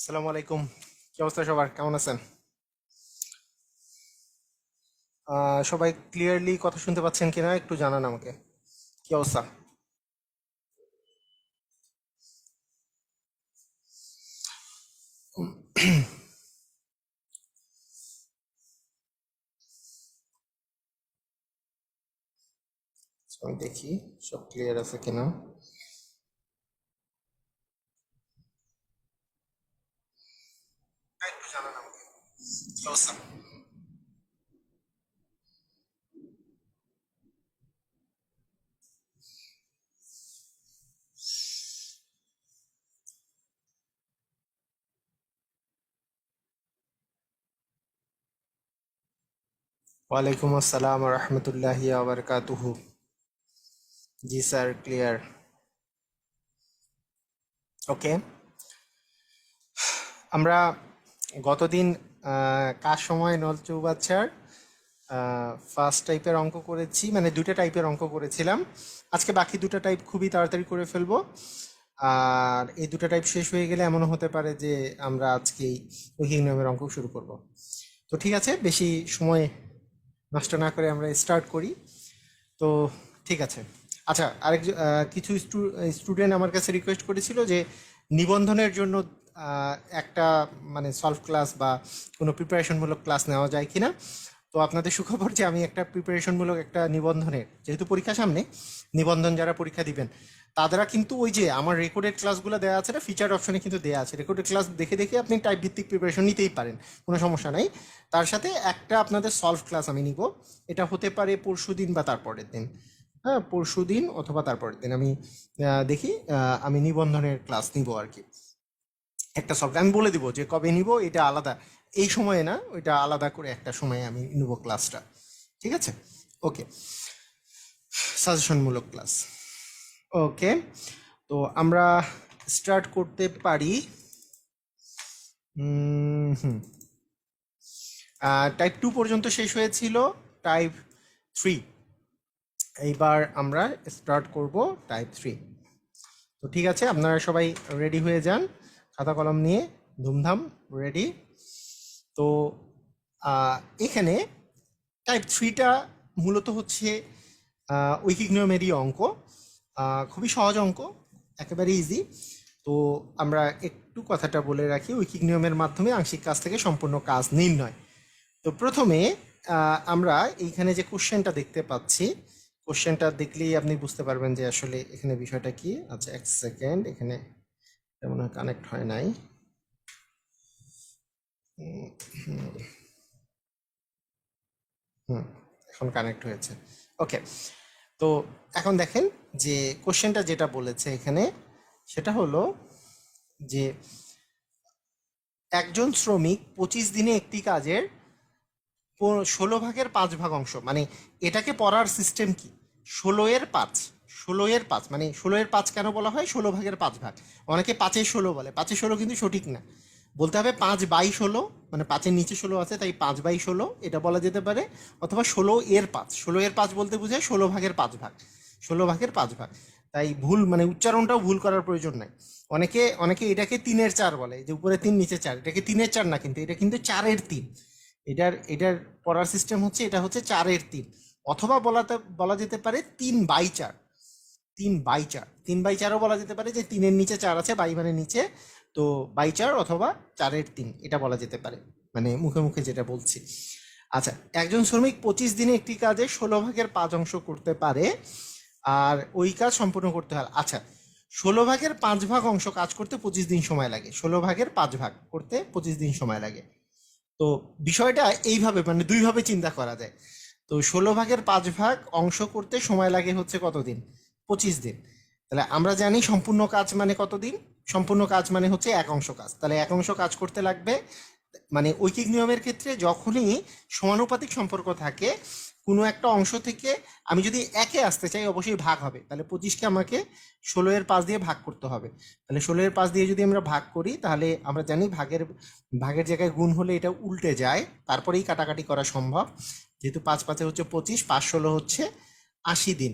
আসসালামু আলাইকুম। কি অবস্থা সবার, কেমন আছেন? সবাই ক্লিয়ারলি কথা শুনতে পাচ্ছেন কিনা একটু জানান আমাকে। কি অবস্থা? আমি দেখি সব ক্লিয়ার আছে কিনা। একটু জানান আমাকে কি অবস্থা। ওয়ালাইকুম আসসালাম রহমতুল্লাহি আবরকাতুহু। জি স্যার, ক্লিয়ার। ওকে, আমরা গতদিন কার সময় নল চৌবাচ্চার ফার্স্ট টাইপের অঙ্ক করেছি, মানে দুটো টাইপের অঙ্ক করেছিলাম। আজকে বাকি দুটো টাইপ খুবই তাড়াতাড়ি করে ফেলবো। আর এই দুটো টাইপ শেষ হয়ে গেলে এমনও হতে পারে যে আমরা আজকেই ঐকিক নিয়মের অঙ্ক শুরু করব। তো ঠিক আছে, বেশি সময় নষ্ট না করে আমরা স্টার্ট করি। তো ঠিক আছে। আচ্ছা, কিছু স্টুডেন্ট আমার কাছে রিকোয়েস্ট করেছিল যে নিবন্ধনের জন্য একটা মানে সলভ ক্লাস বা কোনো প্রিপারেশনমূলক ক্লাস নেওয়া যায় কিনা। তো আপনাদের সুখবর যে আমি একটা প্রিপারেশনমূলক একটা নিবন্ধনের, যেহেতু পরীক্ষা সামনে, নিবন্ধন যারা পরীক্ষা দিবেন তারা কিন্তু ওই যে আমার রেকর্ডেড ক্লাসগুলো দেওয়া আছে না, ফিচার্ড অপশনে কিন্তু দেওয়া আছে, রেকর্ডেড ক্লাস দেখে দেখে আপনি টাইপ ভিত্তিক প্রিপারেশন নিতেই পারেন, কোনো সমস্যা নাই। তার সাথে একটা আপনাদের সলভ ক্লাস আমি নিব। এটা হতে পারে পরশু দিন বা তারপরের দিন। হ্যাঁ, পরশু দিন অথবা তারপরের দিন আমি দেখি আমি নিবন্ধনের ক্লাস নিব আর কি। একটা সলভ আমি বলে দিব যে কবে নিব, এটা আলাদা, এই সময়ে না, ওইটা আলাদা করে একটা সময়ে আমি নিব ক্লাসটা। ঠিক আছে, ওকে। সাজেশনমূলক ক্লাস। ওকে, তো আমরা স্টার্ট করতে পারি। হুম, টাইপ 2 পর্যন্ত শেষ হয়েছিল, টাইপ 3 এইবার আমরা স্টার্ট করব টাইপ 3। তো ঠিক আছে, আপনারা সবাই রেডি হয়ে যান, খাতা কলম নিয়ে ধুমধাম রেডি। তো এখানে টাইপ 3টা মূলত হচ্ছে ঐকিক নিয়মেরই অঙ্ক। খুবই সহজ অঙ্ক, একেবারে ইজি। তো আমরা একটু কথাটা বলে রাখি, ঐকিক নিয়মের মাধ্যমে আংশিক কাজ থেকে সম্পূর্ণ কাজ নির্ণয়। তো প্রথমে আমরা এইখানে যে কোশ্চেনটা দেখতে পাচ্ছি, কোশ্চেনটা দেখলেই আপনি বুঝতে পারবেন যে আসলে এখানে বিষয়টা কি। আচ্ছা, এক সেকেন্ড, এখানে তেমন কানেক্ট হয় নাই। হুম, এখন কানেক্ট হয়েছে। ওকে, তো এখন দেখেন যে কোশ্চেনটা যেটা বলেছে এখানে, সেটা হলো যে একজন শ্রমিক 25 দিনে একটি কাজের 16 ভাগের 5 ভাগ অংশ, মানে এটাকে পড়ার সিস্টেম কি, 16 এর 5, 16 এর 5, মানে 16 এর 5 কেন বলা হয় 16 ভাগের 5 ভাগ। অনেকে 5-এর 16 বলে, 5-এর 16 কিন্তু সঠিক না, বলতে হবে 5/16, মানে 5-এর নিচে 16 আছে তাই 5/16 এটা বলা যেতে পারে। অথবা 16 এর 5, 16 এর 5 বলতে বোঝায় 16 ভাগের 5 ভাগ, 16 ভাগের 5 ভাগ। তাই ভুল মানে উচ্চারণটাও ভুল করার প্রয়োজন নাই। অনেকে অনেকে এটাকে 3-এর 4 বলে, যে উপরে 3 নিচে 4, এটাকে 3-এর 4 না, কিন্তু এটা কিন্তু 4-এর 3। এটার এটার পড়ার সিস্টেম হচ্ছে, এটা হচ্ছে 4-এর 3। অথবা বলা যেতে পারে 3/4, 3/4, 3/4ও বলা যেতে পারে, যে 3-এর নিচে 4 আছে, বাই মানে নিচে, তো বাই 4 অথবা 4-এর 3 এটা বলা যেতে পারে, মানে মুখে মুখে যেটা বলছি। আচ্ছা, একজন শ্রমিক 25 দিনে একটি কাজে 16 ভাগের 5 অংশ করতে পারে, আর ওই কাজ সম্পূর্ণ করতে হয়। আচ্ছা, 16 ভাগের 5 ভাগ অংশ কাজ করতে 25 দিন সময় লাগে, 16 ভাগের 5 ভাগ করতে 25 দিন সময় লাগে। তো বিষয়টা এইভাবে মানে দুইভাবে চিন্তা করা যায়। তো 16 ভাগের 5 ভাগ অংশ করতে সময় লাগে হচ্ছে কতদিন, 25 দিন। তাহলে আমরা জানি সম্পূর্ণ কাজ মানে কতদিন, সম্পূর্ণ কাজ মানে হচ্ছে এক অংশ কাজ, তাহলে এক অংশ কাজ করতে লাগবে। মানে ঐকিক নিয়মের ক্ষেত্রে যখনই সমানুপাতিক সম্পর্ক থাকে, কোনো একটা অংশ থেকে আমি যদি একে আসতে চাই অবশ্যই ভাগ হবে, তাহলে 25কে আমাকে 16-এর 5 দিয়ে ভাগ করতে হবে। তাহলে 16-এর 5 দিয়ে যদি আমরা ভাগ করি, তাহলে আমরা জানি ভাগের ভাগের জায়গায় গুণ হলে এটা উল্টে যায়, তারপরেই কাটাকাটি করা সম্ভব। যেহেতু 5 5 হচ্ছে 25, 5 16 হচ্ছে 80 দিন।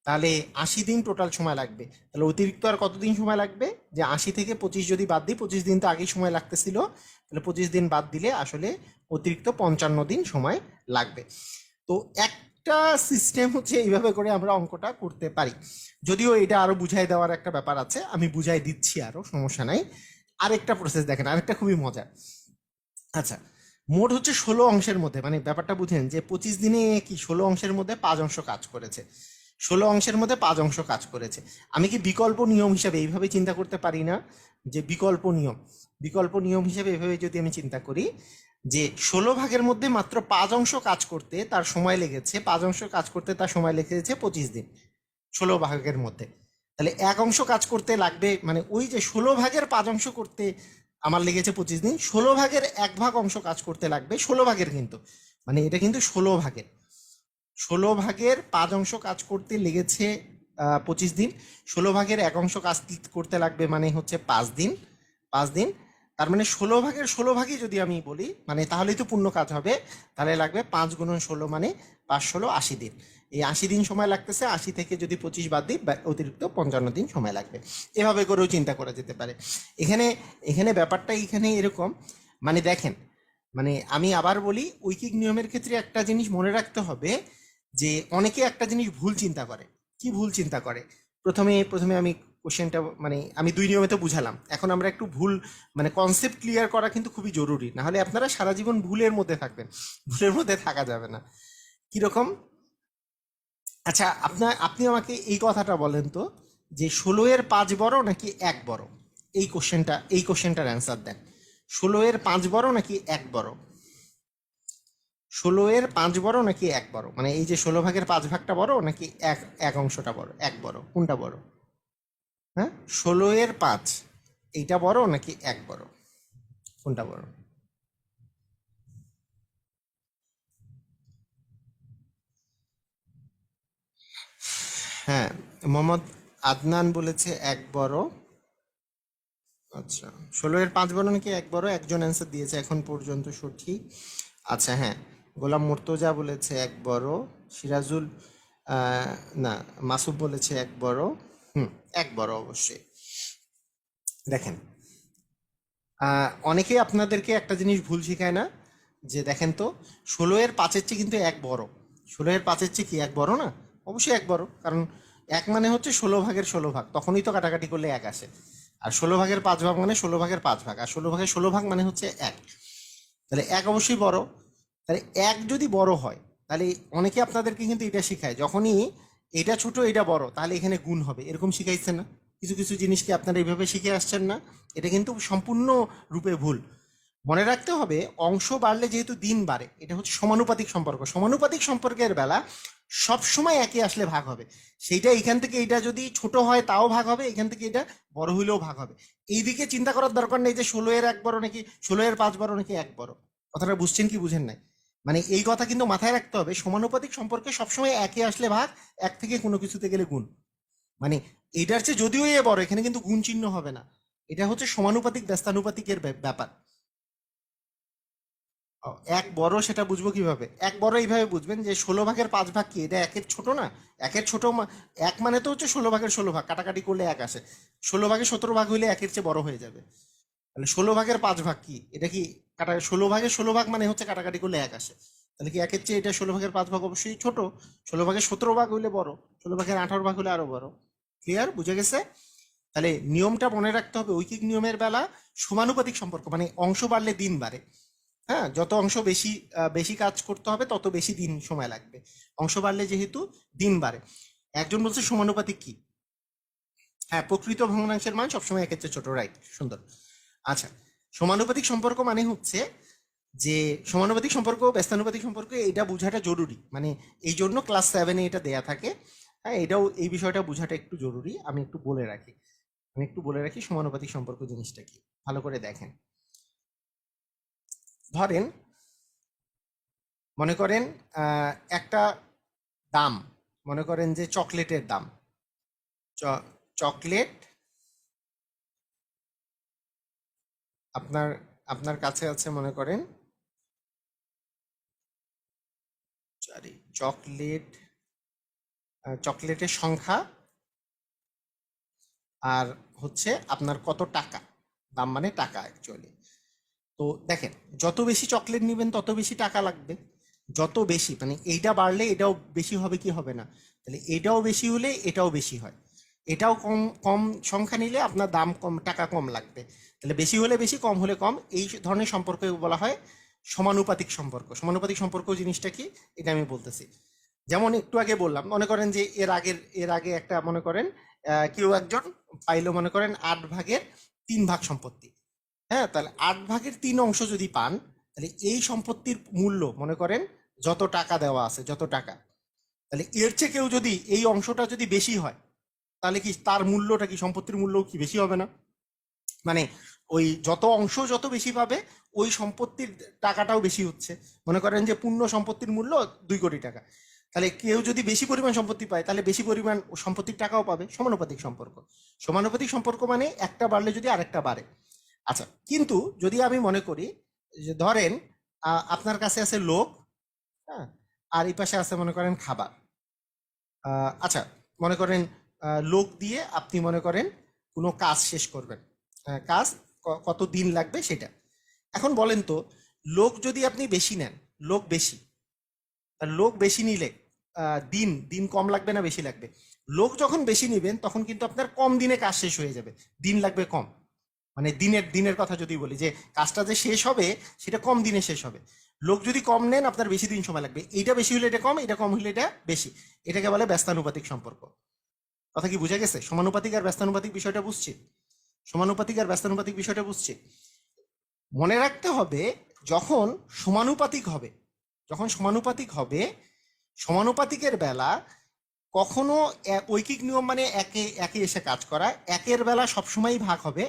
তাহলে 80 দিন টোটাল সময় লাগবে। তাহলে অতিরিক্ত আর কতদিন সময় লাগবে? যে 80 থেকে 25 যদি বাদ দিই, 25 দিন তো আগেই সময় লাগতেছিল, তাহলে 25 দিন বাদ দিলে আসলে অতিরিক্ত 55 দিন সময় লাগবে। তো একটা সিস্টেম হচ্ছে এইভাবে করে আমরা অঙ্কটা করতে পারি। যদিও এটা আরো বুঝাই দেওয়ার একটা ব্যাপার আছে, আমি বুঝাই দিচ্ছি, আরো সমস্যা নাই। আরেকটা প্রসেস দেখেন, আরেকটা খুবই মজা। আচ্ছা, মোট হচ্ছে 16 অংশের মধ্যে, মানে ব্যাপারটা বুঝেন যে 25 দিনে কি 16 অংশের মধ্যে 5 অংশ কাজ করেছে। 16 অংশের মধ্যে 5 অংশ কাজ করেছে। আমি কি বিকল্প নিয়ম হিসাবে এইভাবে চিন্তা করতে পারি না? যে বিকল্প নিয়ম হিসেবে এভাবে যদি আমি চিন্তা করি যে 16 ভাগের মধ্যে মাত্র 5 অংশ কাজ করতে তার সময় লেগেছে, 5 অংশ কাজ করতে তার সময় লেগেছে 25 দিন 16 ভাগের মধ্যে। তাহলে এক অংশ কাজ করতে লাগবে, মানে ওই যে 16 ভাগের 5 অংশ করতে আমার লেগেছে 25 দিন, 16 ভাগের 1 ভাগ অংশ কাজ করতে লাগবে, 16 ভাগের কিন্তু, মানে এটা কিন্তু 16 ভাগের 5 অংশ কাজ করতে লেগেছে 25 দিন, 16 ভাগের 1 অংশ কাজ করতে লাগবে মানে হচ্ছে 5 দিন। তার মানে 16 ভাগের 16 ভাগই যদি আমি বলি, মানে তাহলেই তো পূর্ণ কাজ হবে। তাহলে লাগবে 5 গুণন 16 মানে 5 16 80 দিন। এই 80 দিন সময় লাগতেছে, 80 থেকে যদি 25 বাদ দিই অতিরিক্ত 55 দিন সময় লাগবে। এভাবে করেও চিন্তা করা যেতে পারে। এখানে এখানে ব্যাপারটা এখানে এরকম, মানে দেখেন, মানে আমি আবার বলি, ঐকিক নিয়মের ক্ষেত্রে একটা জিনিস মনে রাখতে হবে যে অনেকে একটা জিনিস ভুল চিন্তা করে। কি ভুল চিন্তা করে? প্রথমে প্রথমে আমি কোশ্চেনটা, মানে আমি 2 নিয়মে তো বুঝালাম, এখন আমরা একটু ভুল, মানে কনসেপ্ট ক্লিয়ার করা কিন্তু খুবই জরুরি, না হলে আপনারা সারা জীবন ভুলের মধ্যে থাকবেন, ভুলের মধ্যে থাকা যাবে না। কিরকম? আচ্ছা, আপনি আমাকে এই কথাটা বলেন তো, যে 16 এর 5 বড় নাকি 1 বড়? এই কোশ্চেনটার অ্যান্সার দেন। 16 এর 5 বড় নাকি 1 বড়? 16 এর 5 বড় নাকি 1 বড়? মানে এই যে 16 ভাগের 5 ভাগটা বড় নাকি এক এক অংশটা বড়, 1 বড়, কোনটা বড়? হ্যাঁ, 16 এর 5 এইটা বড় নাকি 1 বড়, কোনটা বড়? হ্যাঁ, মোহাম্মদ আদনান বলেছে 1 বড়। আচ্ছা, 16 এর 5 বড় নাকি 1 বড়, একজন অ্যান্সার দিয়েছে এখন পর্যন্ত সঠিক। আচ্ছা হ্যাঁ, গোলাম মুর্তজা বলেছে 1 বড়। সিরাজুল আহ, না, মাসুদ বলেছে 1 বড়। 1 বড় অবশ্যই। দেখেন, অনেকেই আপনাদেরকে একটা জিনিস ভুল শেখায় না, যে দেখেন তো, 16 এর 5-এর চেয়ে কিন্তু 1 বড়। 16 এর 5-এর চেয়ে কি 1 বড় না? অবশ্যই 1 বড়, কারণ 1 মানে হচ্ছে 16 ভাগের 16 ভাগ, তখনই তো কাটাকাটি করলে 1 আসে। আর 16 ভাগের 5 ভাগ মানে 16 ভাগের 5 ভাগ, আর 16 ভাগের 16 ভাগ মানে হচ্ছে 1। তাহলে 1 অবশ্যই বড়। তাহলে 1 যদি বড় হয়, তাহলে অনেকে আপনাদেরকে কিন্তু এটা শেখায়, যখনই এটা ছোট এটা বড় তাহলে এখানে গুণ হবে, এরকম শিখাইছে না? কিছু কিছু জিনিস কি আপনারা এইভাবে শিখে আসছেন না? এটা কিন্তু সম্পূর্ণ রূপে ভুল। মনে রাখতে হবে, অংশ বাড়লে যেহেতু দিন বাড়ে, এটা হচ্ছে সমানুপাতিক সম্পর্ক, সমানুপাতিক সম্পর্কের বেলা সব সময় একই আসলে ভাগ হবে। সেইটা এখান থেকে এটা যদি ছোট হয় তাও ভাগ হবে, এখান থেকে এটা বড় হইলেও ভাগ হবে। এইদিকে চিন্তা করার দরকার নেই যে 16 এর 1 বড় নাকি 16 এর 5 বড় নাকি 1 বড়। কথাটা বুঝছেন কি বুঝেন নাই? মানে এই কথা কিন্তু মাথায় রাখতে হবে, সমানুপাতিক সম্পর্কে সবসময় একই আসলে ভাগ, এক থেকে কোনো কিছুতে গেলে গুণ। মানে এটার চেয়ে যদিও এ বড়, এখানে কিন্তু গুণ চিহ্ন হবে না। এটা হচ্ছে সমানুপাতিক ব্যস্তানুপাতিকের ব্যাপার। 1 বড় সেটা বুঝবো কিভাবে? 1 বড় এইভাবে বুঝবেন যে 16 ভাগের 5 ভাগ কি, এটা 1-এর ছোট না? 1-এর ছোট 1 মানে তো হচ্ছে 16 ভাগের 16 ভাগ, কাটাকাটি করলে 1 আসে। 16 ভাগে 17 ভাগ হইলে 1-এর চেয়ে বড় হয়ে যাবে। তাহলে 16 ভাগের 5 ভাগ কি, এটা কি 16 ভাগের 16 ভাগ মানে হচ্ছে কাটাকাটি করলে 1 আসে। তাহলে কি 1-এর চেয়ে এটা 16 ভাগের 5 ভাগ অবশ্যই ছোট। 16 ভাগের 17 ভাগ হইলে বড়, 16 ভাগের 18 ভাগ হলে আরো বড়। ক্লিয়ার? বুঝে গেছে? তাহলে নিয়মটা মনে রাখতে হবে, ঐকিক নিয়মের বেলা সমানুপাতিক সম্পর্ক, মানে অংশ বাড়লে দিন বাড়ে। হ্যাঁ, যত অংশ বেশি বেশি কাজ করতে হবে তত বেশি দিন সময় লাগবে। অংশ বাড়লে যেহেতু দিন বাড়ে। একজন বলছে সমানুপাতিক কি? হ্যাঁ, প্রকৃত ভগ্নাংশের মান সবসময় একের চেয়ে ছোট, রাইট, সুন্দর। আচ্ছা, সমানুপাতিক সম্পর্ক মানে হচ্ছে যে সমানুপাতিক সম্পর্ক ব্যস্তানুপাতিক সম্পর্ক এটা বোঝাটা জরুরি, মানে এই জন্য ক্লাস 7-এ এটা দেয়া থাকে। হ্যাঁ, এটাও, এই বিষয়টা বোঝাটা একটু জরুরি, আমি একটু বলে রাখি সমানুপাতিক সম্পর্ক জিনিসটা কি, ভালো করে দেখেন। ধরেন, মনে করেন একটা দাম, মনে করেন যে চকলেটের দাম, চকলেট আপনার আপনার কাছে আছে, মনে করেন চকলেট চকলেটের সংখ্যা আর হচ্ছে আপনার কত টাকা, দাম মানে টাকা অ্যাকচুয়ালি। তো দেখেন, যত বেশি চকলেট নেবেন তত বেশি টাকা লাগবে। যত বেশি মানে এইটা বাড়লে এটাও বেশি হবে কি হবে না, তাহলে এটাও বেশি হলে এটাও বেশি হয়। এটাও কম কম সংখ্যা নিলে আপনার দাম কম, টাকা কম লাগবে। তাহলে বেশি হলে বেশি, কম হলে কম, এই ধরনের সম্পর্ক বলা হয় সমানুপাতিক সম্পর্ক। সমানুপাতিক সম্পর্ক জিনিসটা কি, এটা আমি বলতেছি। যেমন একটু আগে বললাম, মনে করেন যে এর আগে একটা মনে করেন কেউ একজন পাইলো মনে করেন 8/3 সম্পত্তি। হ্যাঁ, তাহলে 8/3 যদি পান, তাহলে এই সম্পত্তির মূল্য মনে করেন যত টাকা দেওয়া আছে, যত টাকা, তাহলে এর চেয়ে কেউ যদি এই অংশটা যদি বেশি হয়, তাহলে কি তার মূল্যটা কি, সম্পত্তির মূল্য কি বেশি হবে না? মানে ওই যত অংশ যত বেশি পাবে, ওই সম্পত্তির টাকাটাও বেশি হচ্ছে। মনে করেন যে পূর্ণ সম্পত্তির মূল্য 2 কোটি টাকা, তাহলে কেউ যদি বেশি পরিমাণ সম্পত্তি পায়, তাহলে বেশি পরিমাণ সম্পত্তির টাকাও পাবে। সমানুপাতিক সম্পর্ক। সমানুপাতিক সম্পর্ক মানে একটা বাড়লে যদি আরেকটা বাড়ে। আচ্ছা, কিন্তু যদি আমি মনে করি যে ধরেন আপনার কাছে আছে লোক, হ্যাঁ, আর এই পাশে আছে মনে করেন খাবার। আচ্ছা, মনে করেন লোক দিয়ে আপনি মনে করেন কোনো কাজ শেষ করবেন। কাজ কত দিন লাগবে সেটা। এখন বলেন তো, লোক যদি আপনি বেশি নেন, লোক বেশি, আর লোক বেশি নিলে দিন দিন কম লাগবে না বেশি লাগবে? লোক যখন বেশি নিবেন তখন কিন্তু আপনার কম দিনে কাজ শেষ হয়ে যাবে, দিন লাগবে কম। মানে দিনের দিনের কথা যদি বলি, যে কাজটা যে শেষ হবে সেটা কম দিনে শেষ হবে। লোক যদি কম নেন আপনার বেশি দিন সময় লাগবে, এইটা বেশি হলে এটা কম, এটা কম হলে এটা বেশি। এটাকে বলে ব্যস্তানুপাতিক সম্পর্ক। কথা কি বুঝে গেছে? সমানুপাতিক আর ব্যস্তানুপাতিক বিষয়টা বুঝছি। সমানুপাতিক আর ব্যস্তানুপাতিক বিষয়টা বুঝছি। মনে রাখতে হবে, যখন সমানুপাতিক হবে, যখন সমানুপাতিক হবে, সমানুপাতিকের বেলা কখনো ঐকিক নিয়ম মানে একে একে এসে কাজ করা, একের বেলা সবসময় ভাগ হবে,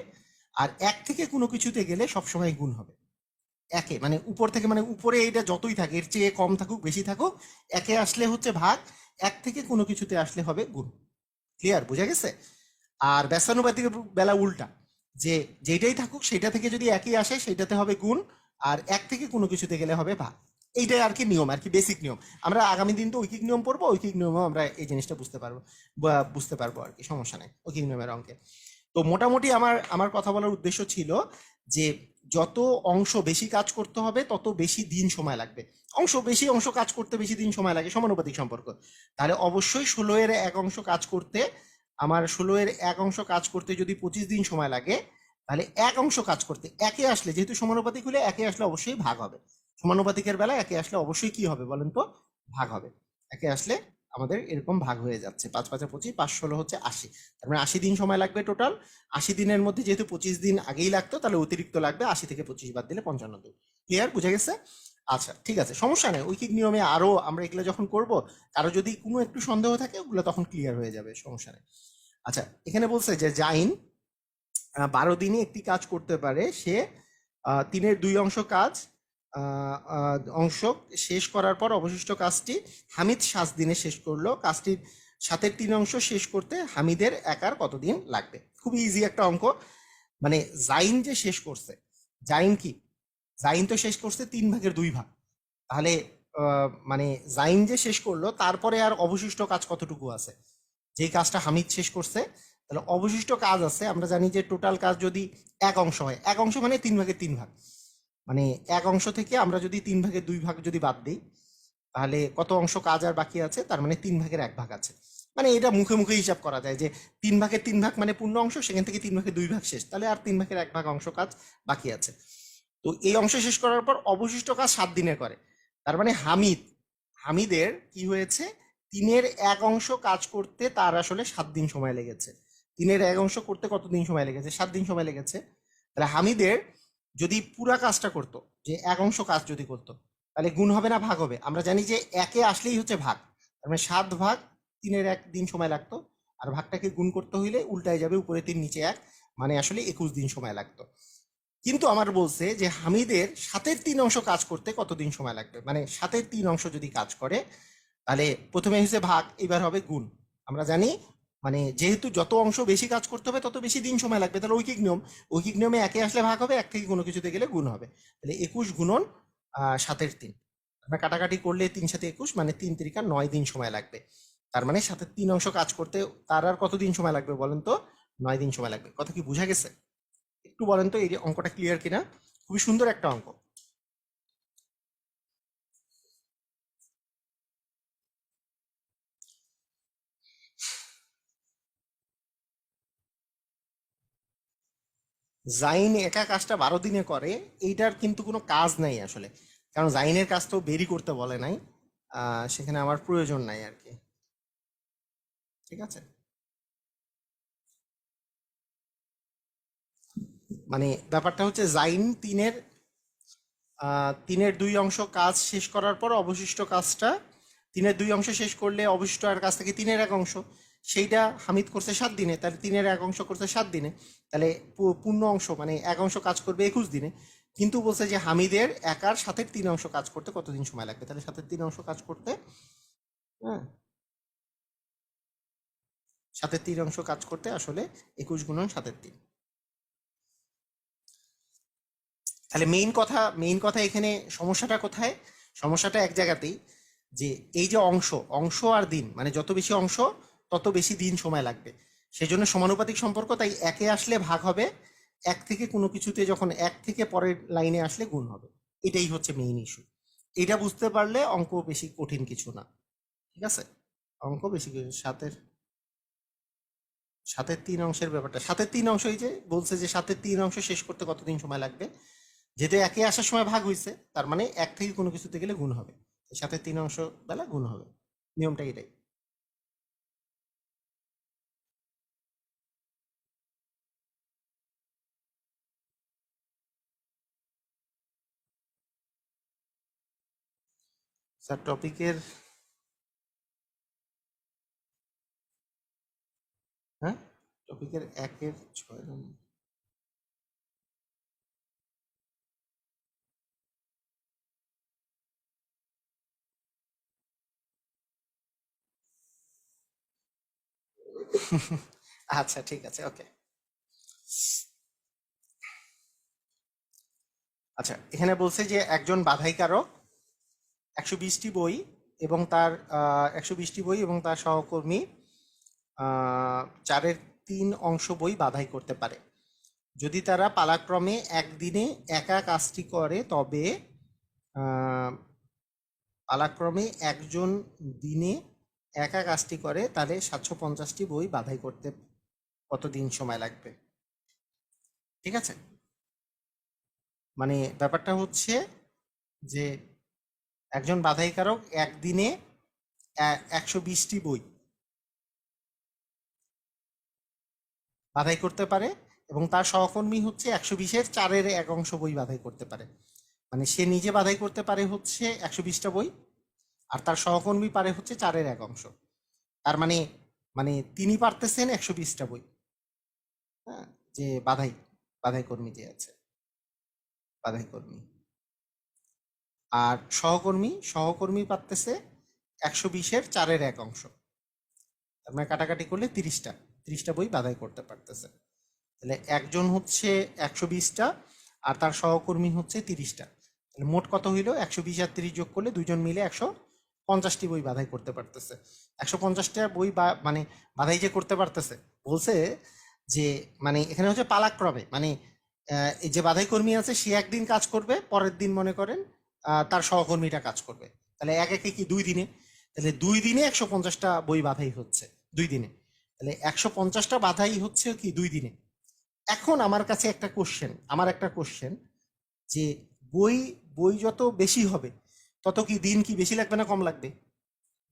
আর এক থেকে কোনো কিছুতে গেলে সবসময় গুণ হবে। একে মানে উপর থেকে, মানে উপরে এইটা যতই থাকে, এর চেয়ে কম থাকুক বেশি থাকুক, একে আসলে হচ্ছে ভাগ, এক থেকে কোনো কিছুতে আসলে হবে গুণ। ক্লিয়ার? বোঝা গেছে? আর ব্যস্তানুপাতিকের বেলা উল্টা, যে যেটাই থাকুক সেটা থেকে যদি একই আসে সেটাতে হবে গুণ, আর এক থেকে কোনো কিছুতে গেলে হবে ভাগ। এইটাই আর কি নিয়ম, আর কি বেসিক নিয়ম। আমরা আগামী দিন তো ঐকিক নিয়ম পড়বো, ঐকিক নিয়মও আমরা এই জিনিসটা বুঝতে পারবো, বা বুঝতে পারবো আর কি, সমস্যা নেই ঐকিক নিয়মের অঙ্কে। তো মোটামুটি আমার আমার কথা বলার উদ্দেশ্য ছিল যে যত অংশ বেশি কাজ করতে হবে তত বেশি দিন সময় লাগবে। অংশ কাজ করতে বেশি দিন সময় লাগে, সমানুপাতিক সম্পর্ক। তাহলে অবশ্যই 16 এর 1 অংশ কাজ করতে, আমার 16 এর 1 অংশ কাজ করতে যদি 25 দিন সময় লাগে, তাহলে 1 অংশ কাজ করতে একে আসলে, যেহেতু সমানুপাতিক হলে একে আসলে অবশ্যই ভাগ হবে। সমানুপাতিকের বেলা একে আসলে অবশ্যই কি হবে বলেন তো? ভাগ হবে। একে আসলে আমাদের এরকম ভাগ হয়ে যাচ্ছে, 5×5 = 25, 5×16 হচ্ছে 80। তার মানে 80 দিন সময় লাগবে টোটাল। 80 দিনের মধ্যে যেহেতু 25 দিন আগেই লাগতো, তাহলে অতিরিক্ত লাগবে 80 থেকে 25 বাদ দিলে 55 দিন। ক্লিয়ার? বুঝে গেছে? আচ্ছা, ঠিক আছে, সমস্যা নেই। ঐকিক নিয়মে আরো আমরা এগুলো যখন করব, কারো যদি কোনো একটু সন্দেহ থাকে ওগুলো তখন ক্লিয়ার হয়ে যাবে, সমস্যা নেই। আচ্ছা, এখানে বলছে যে জাইন 12 দিনে একটি কাজ করতে পারে। সে 3/2 অংশ কাজ অংশ শেষ করার পর অবশিষ্ট কাজটি হামিদ 7 দিনে শেষ করলো। কাজটির 7/3 অংশ শেষ করতে হামিদের একার কতদিন লাগবে? খুবই ইজি একটা অঙ্ক। মানে জাইন যে শেষ করছে, জাইন কি, জাইন তো শেষ করছে 3/2 তাহলে মানে জাইন যে শেষ করলো তারপরে আর অবশিষ্ট কাজ কতটুকু আছে? যেই কাজটা হামিদ শেষ করছে, তাহলে অবশিষ্ট কাজ আছে, আমরা জানি যে টোটাল কাজ যদি 1 অংশ হয়, 1 অংশ মানে 3/3, মানে 1 অংশ থেকে আমরা যদি 3/2 যদি বাদ দিই, তাহলে কত অংশ কাজ আর বাকি আছে? তার মানে 3/1 আছে। মানে এটা মুখে মুখে হিসাব করা যায় যে 3/3 মানে পূর্ণ অংশ, সেখান থেকে 3/2 শেষ, তাহলে আর 3/1 অংশ কাজ বাকি আছে। তো এই অংশ শেষ করার পর অবশিষ্ট কাজ 7 দিনে করে। তার মানে হামিদের কি হয়েছে, 3/1 অংশ কাজ করতে তার আসলে 7 দিন সময় লেগেছে। 3/1 অংশ করতে কত দিন সময় লেগেছে? 7 দিন সময় লেগেছে। তাহলে হামিদের যদি পুরা কাজটা করতো, যে 1 অংশ কাজ যদি করতো, তাহলে গুণ হবে না ভাগ হবে? আমরা জানি যে একে আসলেই হচ্ছে ভাগ, তার মানে 7/3 দিন সময় লাগতো। আর ভাগটাকে গুণ করতে হইলে উল্টায় যাবে, উপরে 3 নিচে 1, মানে আসলে 21 দিন সময় লাগতো। কিন্তু আমার বলছে যে হামিদের 7/3 অংশ কাজ করতে কতদিন সময় লাগবে। মানে 7/3 অংশ যদি কাজ করে, তাহলে প্রথমে হচ্ছে ভাগ, এবার হবে গুণ। আমরা জানি মানে যেহেতু যত অংশ বেশি কাজ করতে হবে তত বেশি দিন সময় লাগবে, তাহলে ঐকিক নিয়ম, ঐকিক নিয়মে একে আসলে ভাগ হবে, এক থেকে কোনো কিছুতে গেলে গুণ হবে। তাহলে 21 গুণন 7/3, আমরা কাটাকাটি করলে 3 × 7 = 21, মানে 3 × 3 = 9 দিন সময় লাগবে। তার মানে 7-এর 3 অংশ কাজ করতে তার আর কতদিন সময় লাগবে বলেন তো? 9 দিন সময় লাগবে। কথা কি বোঝা গেছে? একটু বলেন তো এই যে অঙ্কটা ক্লিয়ার কিনা? খুবই সুন্দর একটা অঙ্ক। জাইন একা কাজটা 12 দিনে করে, এইটার কিন্তু কোনো কাজ নাই আসলে, কারণ জাইনের কাজ তো বেরি করতে বলে নাই, সেখানে আমার প্রয়োজন নাই আর কি। ঠিক আছে, মানে ব্যাপারটা হচ্ছে জাইন 3-এর 2 অংশ কাজ শেষ করার পর অবশিষ্ট কাজটা 3-এর 2 অংশ শেষ করলে অবশিষ্ট আর কাজ থেকে 3-এর 1 অংশ, সেইটা হামিদ করছে 7 দিনে, তাহলে 3-এর 1 অংশ করছে 7 দিনে, তাহলে পূর্ণ অংশ মানে 1 অংশ কাজ করবে 21 দিনে। কিন্তু বলছে যে হামিদের একার সাথে 3 অংশ কাজ করতে কতদিন সময় লাগবে, তাহলে 7-এর 3 অংশ কাজ করতে, হ্যাঁ 7-এর 3 অংশ কাজ করতে আসলে 21 গুণন 7-এর 3। তাহলে মেইন কথা এখানে সমস্যাটা কোথায়? সমস্যাটা এক জায়গাতেই, যে এই যে অংশ অংশ আর দিন, মানে যত বেশি অংশ তত বেশি দিন সময় লাগবে, সেই জন্য সমানুপাতিক সম্পর্ক, তাই একে আসলে ভাগ হবে, এক থেকে কোনো কিছুতে যখন এক থেকে পরের লাইনে আসলে গুণ হবে, এটাই হচ্ছে মেইন ইস্যু। এটা বুঝতে পারলে অঙ্ক বেশি কঠিন কিছু না। ঠিক আছে, অঙ্ক বেশি কিছু, 7-এর 3 অংশের ব্যাপারটা, 7-এর 3 অংশ এই যে বলছে যে 7-এর 3 অংশ শেষ করতে কতদিন সময় লাগবে, যেহেতু একে আসার সময় ভাগ হয়েছে তার মানে এক থেকে কোনো কিছুতে গেলে গুণ হবে, 7-এর 3 অংশ বেলা গুণ হবে, নিয়মটা এটাই। স্যার টপিকের, হ্যাঁ টপিকের 1-এর 6 নম্বর। আচ্ছা ঠিক আছে, ওকে। আচ্ছা, এখানে বলছে যে একজন বাধাইকারক 120টি বই এবং তার 120টি বই এবং তার সহকর্মী 4-এর 3 অংশ বই বাধাই করতে পারে। যদি তারা পালাক্রমে একদিনে একা কাজটি করে তবে আহ, পালাক্রমে একজন দিনে একা কাজটি করে তাহলে 750টি বই বাধাই করতে কতদিন সময় লাগবে? ঠিক আছে, মানে ব্যাপারটা হচ্ছে যে একজন বাধাইকারক একদিনে 120টি বই বাধাই করতে পারে এবং তার সহকর্মী হচ্ছে 120-এর 4-এর 1 অংশ বই বাধাই করতে পারে। মানে সে নিজে বাধাই করতে পারে হচ্ছে 120টা বই, আর তার সহকর্মী পারে হচ্ছে 4-এর 1 অংশ। তার মানে মানে তিনি পারতেছেন 120টা বই, হ্যাঁ, যে বাধাই বাধাই কর্মী যে আছে, বাধাই কর্মী, আর সহকর্মী পারতেছে 120-এর 4-এর 1 অংশ, তার মানে কাটাকাটি করলে 30টা বই বাধাই করতে পারতেছে। তাহলে একজন হচ্ছে 120টা আর তার সহকর্মী হচ্ছে 30টা, তাহলে মোট কত হইলো? 120 আর 30 যোগ করলে দুজন মিলে 150টি বই বাধাই করতে পারতেছে। 150টা বই মানে বাধাই যে করতে পারতেছে, বলছে যে মানে এখানে হচ্ছে পালাক্রমে, মানে এই যে বাধাই কর্মী আছে সে একদিন কাজ করবে, পরের দিন মনে করেন তার সহকর্মীটা কাজ করবে, তাহলে এক একে কি 2 দিনে, তাহলে 2 দিনে 150টা বই বাধাই হচ্ছে 2 দিনে, তাহলে 150টা বাধাই হচ্ছে কি 2 দিনে। এখন আমার একটা কোশ্চেন যে বই বই যত বেশি হবে তত কি দিন কি বেশি লাগবে না কম লাগবে?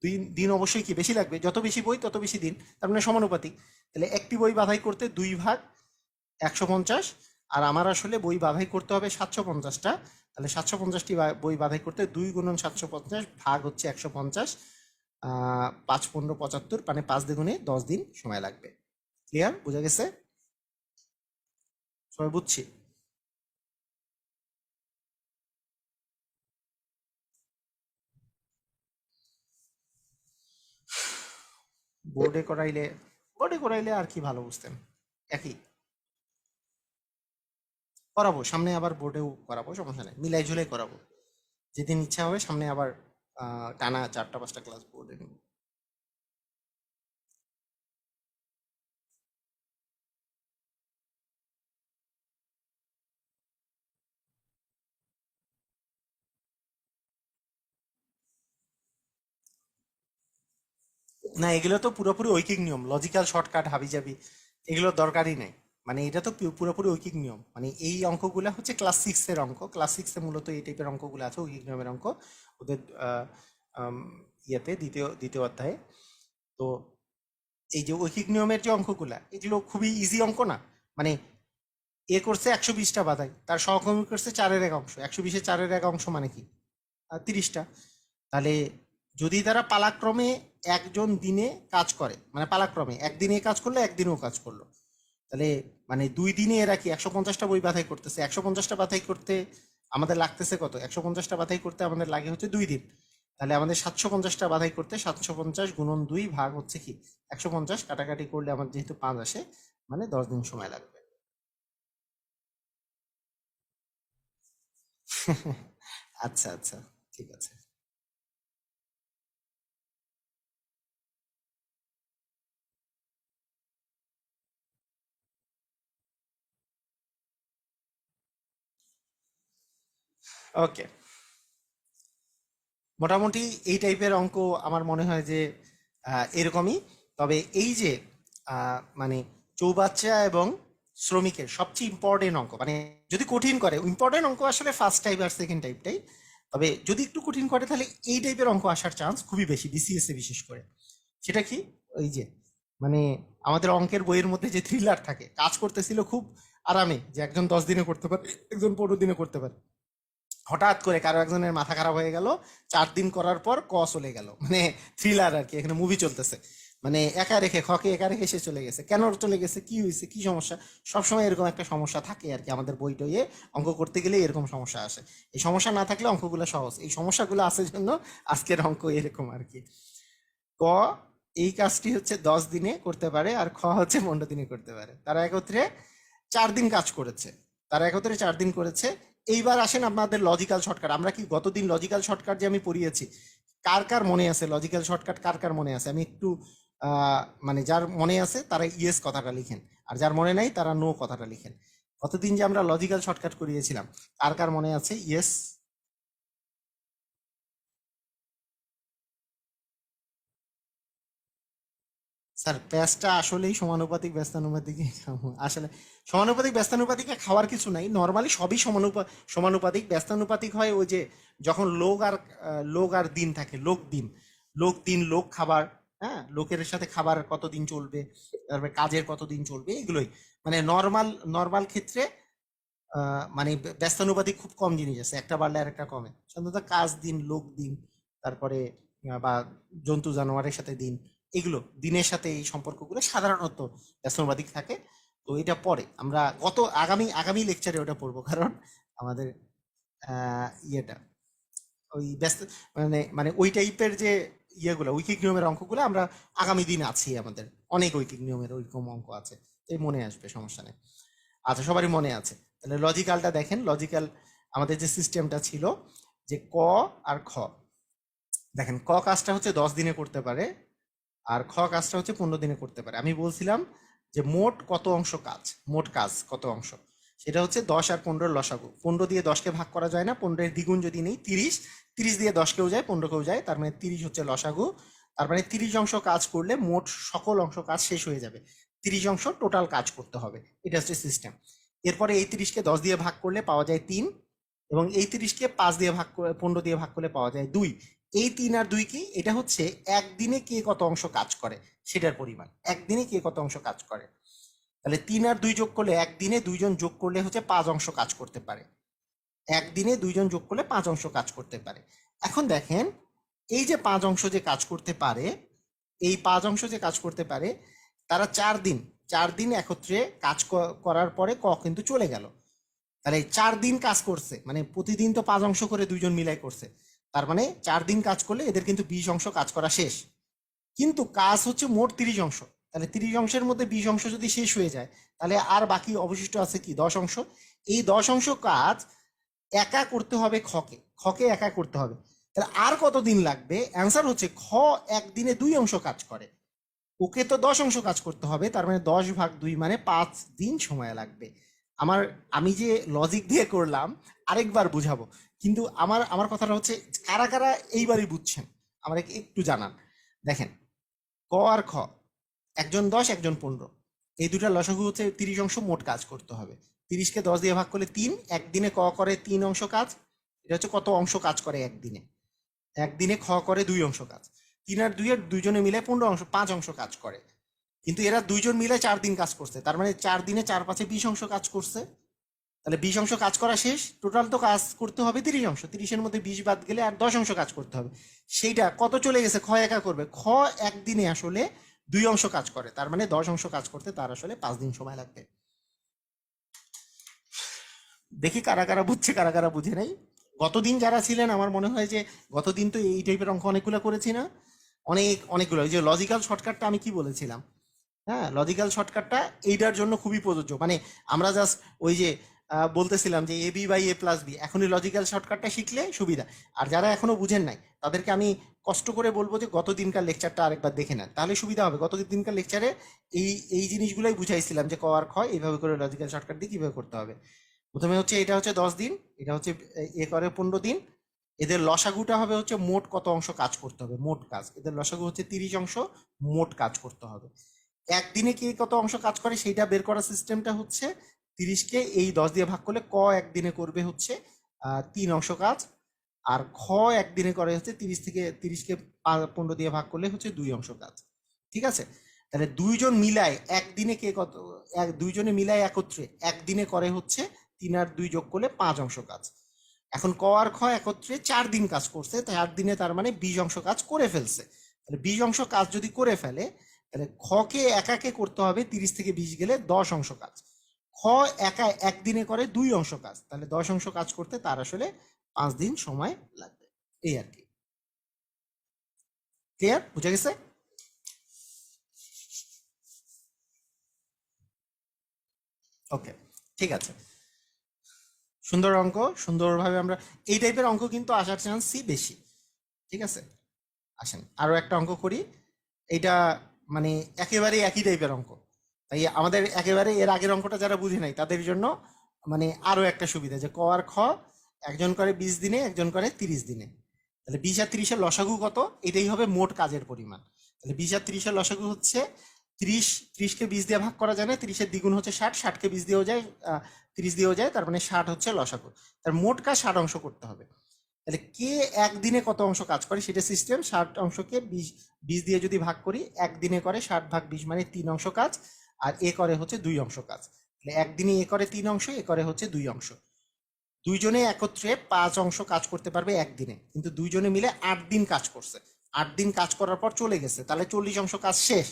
দিন দিন অবশ্যই কি বেশি লাগবে, যত বেশি বই তত বেশি দিন, তার মানে সমানুপাতিক। তাহলে একটি বই বাধাই করতে 2 ভাগ 150, আর আমার আসলে বই বাধাই করতে হবে 750টা, তাহলে 750টি বই বাধাই করতে 2 গুণন 750 ভাগ হচ্ছে 150, 5-15-75, মানে 5 × 2 = 10 দিন সময় লাগবে। ক্লিয়ার, বোঝা গেছে? সবাই বুঝছি? বোর্ডে করাইলে আর কি ভালো বুঝতেন, একই করাবো সামনে, আবার বোর্ডেও করাবো, সমস্যা নেই, মিলাই ঝুলাই করাবো, যেদিন ইচ্ছা হবে সামনে আবার টানা 4টা 5টা ক্লাস বোর্ডে নেব। না, এগুলো তো পুরোপুরি ঐকিক নিয়ম, লজিক্যাল শর্টকাট হাবিজাবি এগুলো দরকারই নেই। মানে এটা তো পুরোপুরি ঐকিক নিয়ম। মানে এই অঙ্কগুলো হচ্ছে ক্লাস সিক্সের অঙ্ক, ক্লাস সিক্সে মূলত এই টাইপের অঙ্কগুলো আছে, ঐকিক নিয়মের অঙ্ক ওদের আম, ইয়েতে দ্বিতীয় দ্বিতীয় অধ্যায়ে। তো এই যে ঐকিক নিয়মের যে অঙ্কগুলা, এগুলো খুবই ইজি অঙ্ক না। মানে এ করছে 120টা বাধাই, তার সহকর্মী করছে 4/1 অংশ, 120-এর 4/1 অংশ মানে কি? 30টা। তাহলে যদি তারা পালাক্রমে একজন দিনে কাজ করে, মানে পালাক্রমে একদিনে কাজ করলো একদিনেও কাজ করলো, তাহলে মানে 2 দিনে এরা কি 150টা বই বাছাই করতেছে। 150টা বাছাই করতে আমাদের লাগতেছে কত? 150টা বাছাই করতে আমাদের লাগে হচ্ছে 2 দিন। তাহলে আমাদের 750টা বাছাই করতে 750 × 2 ভাগ হচ্ছে কি 150, কাটাকাটি করলে আমার যেহেতু 5 আসে, মানে 10 দিন সময় লাগবে। আচ্ছা আচ্ছা, ঠিক আছে। ওকে, মোটামুটি এই টাইপের অঙ্ক আমার মনে হয় যে এরকমই। তবে এই যে মানে চৌবাচ্চা এবং শ্রমিকের সবচেয়ে ইম্পর্টেন্ট অঙ্ক, মানে যদি কঠিন করে, ইম্পর্টেন্ট অঙ্ক আসলে ফার্স্ট টাইপ আর সেকেন্ড টাইপটাই, তবে যদি একটু কঠিন করে তাহলে এই টাইপের অঙ্ক আসার চান্স খুবই বেশি, বিসিএস এ বিশেষ করে। সেটা কি? ওই যে মানে আমাদের অঙ্কের বইয়ের মধ্যে যে থ্রিলার থাকে, কাজ করতেছিল খুব আরামে, যে একজন 10 দিনে করতে পারে, একজন 15 দিনে করতে পারে, হঠাৎ করে কারো একজনের মাথা খারাপ হয়ে গেল, 4 দিন করার পর চলে গেল, মানে থ্রিলার আর কি, এখানে মুভি চলতেছে। মানে একা রেখে খকে একা রেখে সে চলে গেছে, কেন চলে গেছে, কি হয়েছে, কি সমস্যা? সবসময় এরকম একটা সমস্যা থাকে আর কি, আমাদের বই টইয়ে অঙ্ক করতে গেলে এরকম সমস্যা আসে। এই সমস্যা না থাকলে অঙ্কগুলো সহজ, এই সমস্যাগুলো আছে জন্য আজকের অঙ্ক এরকম আর কি। ক এই কাজটি হচ্ছে 10 দিনে করতে পারে, আর খ হচ্ছে 15 দিনে করতে পারে। তারা একত্রে 4 দিন কাজ করেছে, তারা একত্রে 4 দিন করেছে। এইবার আসেন আপনাদের লজিক্যাল শর্টকাট। আমরা কি গতদিন লজিক্যাল শর্টকাট যে আমি পড়িয়েছি, কার কার মনে আছে লজিক্যাল শর্টকাট, কার কার মনে আছে? আমি একটু মানে যার মনে আছে তারা ইয়েস কথাটা লিখেন, আর যার মনে নাই তারা নো কথাটা লিখেন। গতদিন যে আমরা লজিক্যাল শর্টকাট করিয়েছিলাম, কার কার মনে আছে? ইয়েস। স্যার প্যাঁচটা আসলেই সমানুপাতিক ব্যস্তানুপাতিক আসলে সমানুপাতিক ব্যস্তানুপাতিকে খাওয়ার কিছু নাই, নর্মালি সবই সমানুপাতিক। ব্যস্তানুপাতিক হয় ওই যে যখন লোক আর দিন থাকে, লোক দিন, লোক দিন, লোক খাবার, হ্যাঁ, লোকের সাথে খাবার কতদিন চলবে, তারপরে কাজের কতদিন চলবে, এগুলোই। মানে নর্মাল নর্মাল ক্ষেত্রে মানে ব্যস্তানুপাতিক খুব কম জিনিস আছে, একটা বাড়লে আর একটা কমে। সাধারণত কাজ দিন, লোক দিন, তারপরে বা জন্তু জানোয়ারের সাথে দিন, এগুলো দিনের সাথে এই সম্পর্কগুলো সাধারণত ব্যস্তানুপাতিক থাকে। তো এটা পরে আমরা আগামী আগামী লেকচারে ওটা পড়বো, কারণ আমাদের ইয়েটা ওই ব্যস্ত মানে মানে ওই টাইপের যে ইয়েগুলো, ঐকিক নিয়মের অঙ্কগুলো আমরা আগামী দিন আছি, আমাদের অনেক ঐকিক নিয়মের ওইরকম অঙ্ক আছে, এই মনে আসবে, সমস্যা নেই। আচ্ছা, সবারই মনে আছে? তাহলে লজিক্যালটা দেখেন। লজিক্যাল আমাদের যে সিস্টেমটা ছিল, যে ক আর খ, দেখেন ক কাজটা হচ্ছে 10 দিনে করতে পারে, আর খ কাজটা হচ্ছে 15 দিনে করতে পারে। আমি বলছিলাম যে মোট কত অংশ কাজ, মোট কাজ কত অংশ, সেটা হচ্ছে 10 আর 15-র লসাগু। 15 দিয়ে 10কে ভাগ করা যায় না, 15-এর দ্বিগুণ যদি নেই 30, 30 দিয়ে 10কেও যায়, 15কেও যায়, তার মানে 30 হচ্ছে লসাগু। তার মানে 30 অংশ কাজ করলে মোট সকল অংশ কাজ শেষ হয়ে যাবে, 30 অংশ টোটাল কাজ করতে হবে। এটা হচ্ছে সিস্টেম। এরপরে এই 30কে 10 দিয়ে ভাগ করলে পাওয়া যায় 3, এবং এই 30কে 15 দিয়ে ভাগ করলে পাওয়া যায় 2। এই 3 আর 2 কি? এটা হচ্ছে একদিনে কে কত অংশ কাজ করে সেটার পরিমাণ, একদিনে কে কত অংশ কাজ করে। তাহলে 3 আর 2 যোগ করলে, একদিনে 2 জন যোগ করলে হচ্ছে 5 অংশ কাজ করতে পারে, একদিনে 2 জন যোগ করলে 5 অংশ কাজ করতে পারে। এখন দেখেন, এই যে 5 অংশ যে কাজ করতে পারে, এই 5 অংশ যে কাজ করতে পারে, তারা 4 দিন, 4 দিন একত্রে কাজ করার পরে কিন্তু চলে গেল। তাহলে 4 দিন কাজ করছে, মানে প্রতিদিন তো 5 অংশ করে 2 জন মিলাই করছে, তার মানে 4 দিন কাজ করলে এদের কিন্তু 20 অংশ কাজ করা শেষ। কিন্তু কাজ হচ্ছে মোট 30 অংশ, তাহলে 30 অংশের মধ্যে 20 অংশ যদি শেষ হয়ে যায়, তাহলে আর বাকি অবশিষ্ট আছে কি 10 অংশ। এই 10 অংশ কাজ একা করতে হবে খকে, খকে একা করতে হবে। তাহলে আর কত দিন লাগবে? অ্যান্সার হচ্ছে খ একদিনে 2 অংশ কাজ করে, ওকে তো 10 অংশ কাজ করতে হবে, তার মানে 10 ভাগ 2 মানে 5 দিন সময় লাগবে। আমার আমি যে লজিক দিয়ে করলাম, আরেকবার বুঝাবো, কিন্তু আমার আমার কথাটা হচ্ছে কারা কারা এইবারই বুঝছেন আমার একটু জানান। দেখেন, ক আর খ, একজন 10 একজন 15, এই দুটা লসাগু হচ্ছে 30 অংশ, মোট কাজ করতে হবে। 30কে 10 দিয়ে ভাগ করলে 3, একদিনে ক করে 3 অংশ কাজ। এটা হচ্ছে কত অংশ কাজ করে একদিনে। একদিনে খ করে 2 অংশ কাজ। 3 আর 2 এর দুইজনে মিলে 15 অংশ, 5 অংশ কাজ করে। কিন্তু এরা দুইজন মিলে 4 দিন কাজ করছে, তার মানে 4 দিনে 4 5 20 অংশ কাজ করছে। তাহলে 20 অংশ কাজ করা শেষ, টোটাল তো কাজ করতে হবে 30 অংশ, 30-এর মধ্যে 20 বাদ গেলে আর 10 অংশ কাজ করতে হবে। সেইটা কত চলে গেছে, খ একা করবে। খ একদিনে আসলে 2 অংশ কাজ করে, তার মানে 10 অংশ কাজ করতে তার আসলে 5 দিন সময় লাগবে। দেখি কারা কারা বুঝছে কারা কারা বুঝে নাই। গতদিন যারা ছিলেন, আমার মনে হয় যে গতদিন তো এই টাইপের অঙ্ক অনেকগুলো করেছি না, অনেকগুলো। ওই যে লজিক্যাল শর্টকাটটা আমি কি বলেছিলাম, হ্যাঁ লজিক্যাল শর্টকাটটা এইটার জন্য খুবই প্রযোজ্য। মানে আমরা জাস্ট ওই যে বলতেছিলাম যে a b by a plus b, এখনই লজিক্যাল শর্টকাটটা শিখলে সুবিধা। আর যারা এখনো বুঝেন নাই তাদেরকে আমি কষ্ট করে বলবো যে গত দিনকার লেকচারটা আরেকবার দেখে নেন, তাহলে সুবিধা হবে। গত দিনকার লেকচারে এই এই জিনিসগুলোই বুঝাইছিলাম যে ক আর খ এইভাবে করে লজিক্যাল শর্টকাট দিয়ে কিভাবে করতে হবে। প্রথমে হচ্ছে এটা হচ্ছে 10 দিন, এটা হচ্ছে এ করে 15 দিন। এদের লসাগুটা হবে হচ্ছে মোট কত অংশ কাজ করতে হবে, মোট কাজ। এদের লসাগু হচ্ছে 30 অংশ, মোট কাজ করতে হবে। একদিনে কে কত অংশ কাজ করে সেইটা বের করার সিস্টেমটা হচ্ছে 30কে এই 10 দিয়ে ভাগ করলে ক একদিনে করবে হচ্ছে 3 অংশ কাজ, আর খ একদিনে করে হচ্ছে 30কে 15 দিয়ে ভাগ করলে হচ্ছে 2 অংশ কাজ। ঠিক আছে, তাহলে দুইজন মিলায় একদিনে কে কত, দুইজনে মিলায় একত্রে একদিনে করে হচ্ছে 3 আর 2 যোগ করলে 5 অংশ কাজ। এখন ক আর খ একত্রে 4 দিন কাজ করছে, 4 দিনে তার মানে 20 অংশ কাজ করে ফেলছে। তাহলে 20 অংশ কাজ যদি করে ফেলে, তাহলে খকে একাকে করতে হবে 30 থেকে 20 গেলে 10 অংশ কাজ। খ একা একদিনে করে 2 অংশ কাজ, তাহলে 10 অংশ কাজ করতে তার আসলে 5 দিন সময় লাগবে। এই আর কি। ক্লিয়ার, বুঝা গেছে? ওকে, ঠিক আছে। সুন্দর অঙ্ক, সুন্দরভাবে আমরা এই টাইপের অঙ্ক কিন্তু আসার চান্সই বেশি। ঠিক আছে, আসেন আরো একটা অঙ্ক করি। এটা মানে একেবারে একই টাইপের অঙ্ক, তাই আমাদের একেবারে এর আগের অঙ্কটা যারা বুঝে নাই তাদের জন্য মানে আরো একটা সুবিধা, যে ক আর খ একজন করে 20 দিনে, একজন করে 30 দিনে। তাহলে 20 আর 30-এর লসাগু কত, এটাই হবে মোট কাজের পরিমাণ। তাহলে 20 আর 30-এর লসাগু হচ্ছে 30, 30কে 20 দিয়ে ভাগ করা যায় না, 30-এর দ্বিগুণ হচ্ছে 60, 60কে 20 দিয়েও যায়, 30 দিয়েও যায়, তার মানে 60 হচ্ছে লসাগু। তার মোট কাজ 60 অংশ করতে হবে। তাহলে কে একদিনে কত অংশ কাজ করে সেটা সিস্টেম, 60 অংশকে 20 দিয়ে যদি ভাগ করি, একদিনে করে 60 ভাগ 20 মানে 3 অংশ কাজ, আর এ করে হচ্ছে 2 অংশ কাজ। তাহলে একদিনে এ করে 3 অংশ, এ করে হচ্ছে 2 অংশ। দুইজনে একত্রে 5 অংশ কাজ করতে পারবে একদিনে, কিন্তু দুইজনে মিলে 8 দিন কাজ করছে। 8 দিন কাজ করার পর চলে গেছে, তাহলে 40 অংশ কাজ শেষ।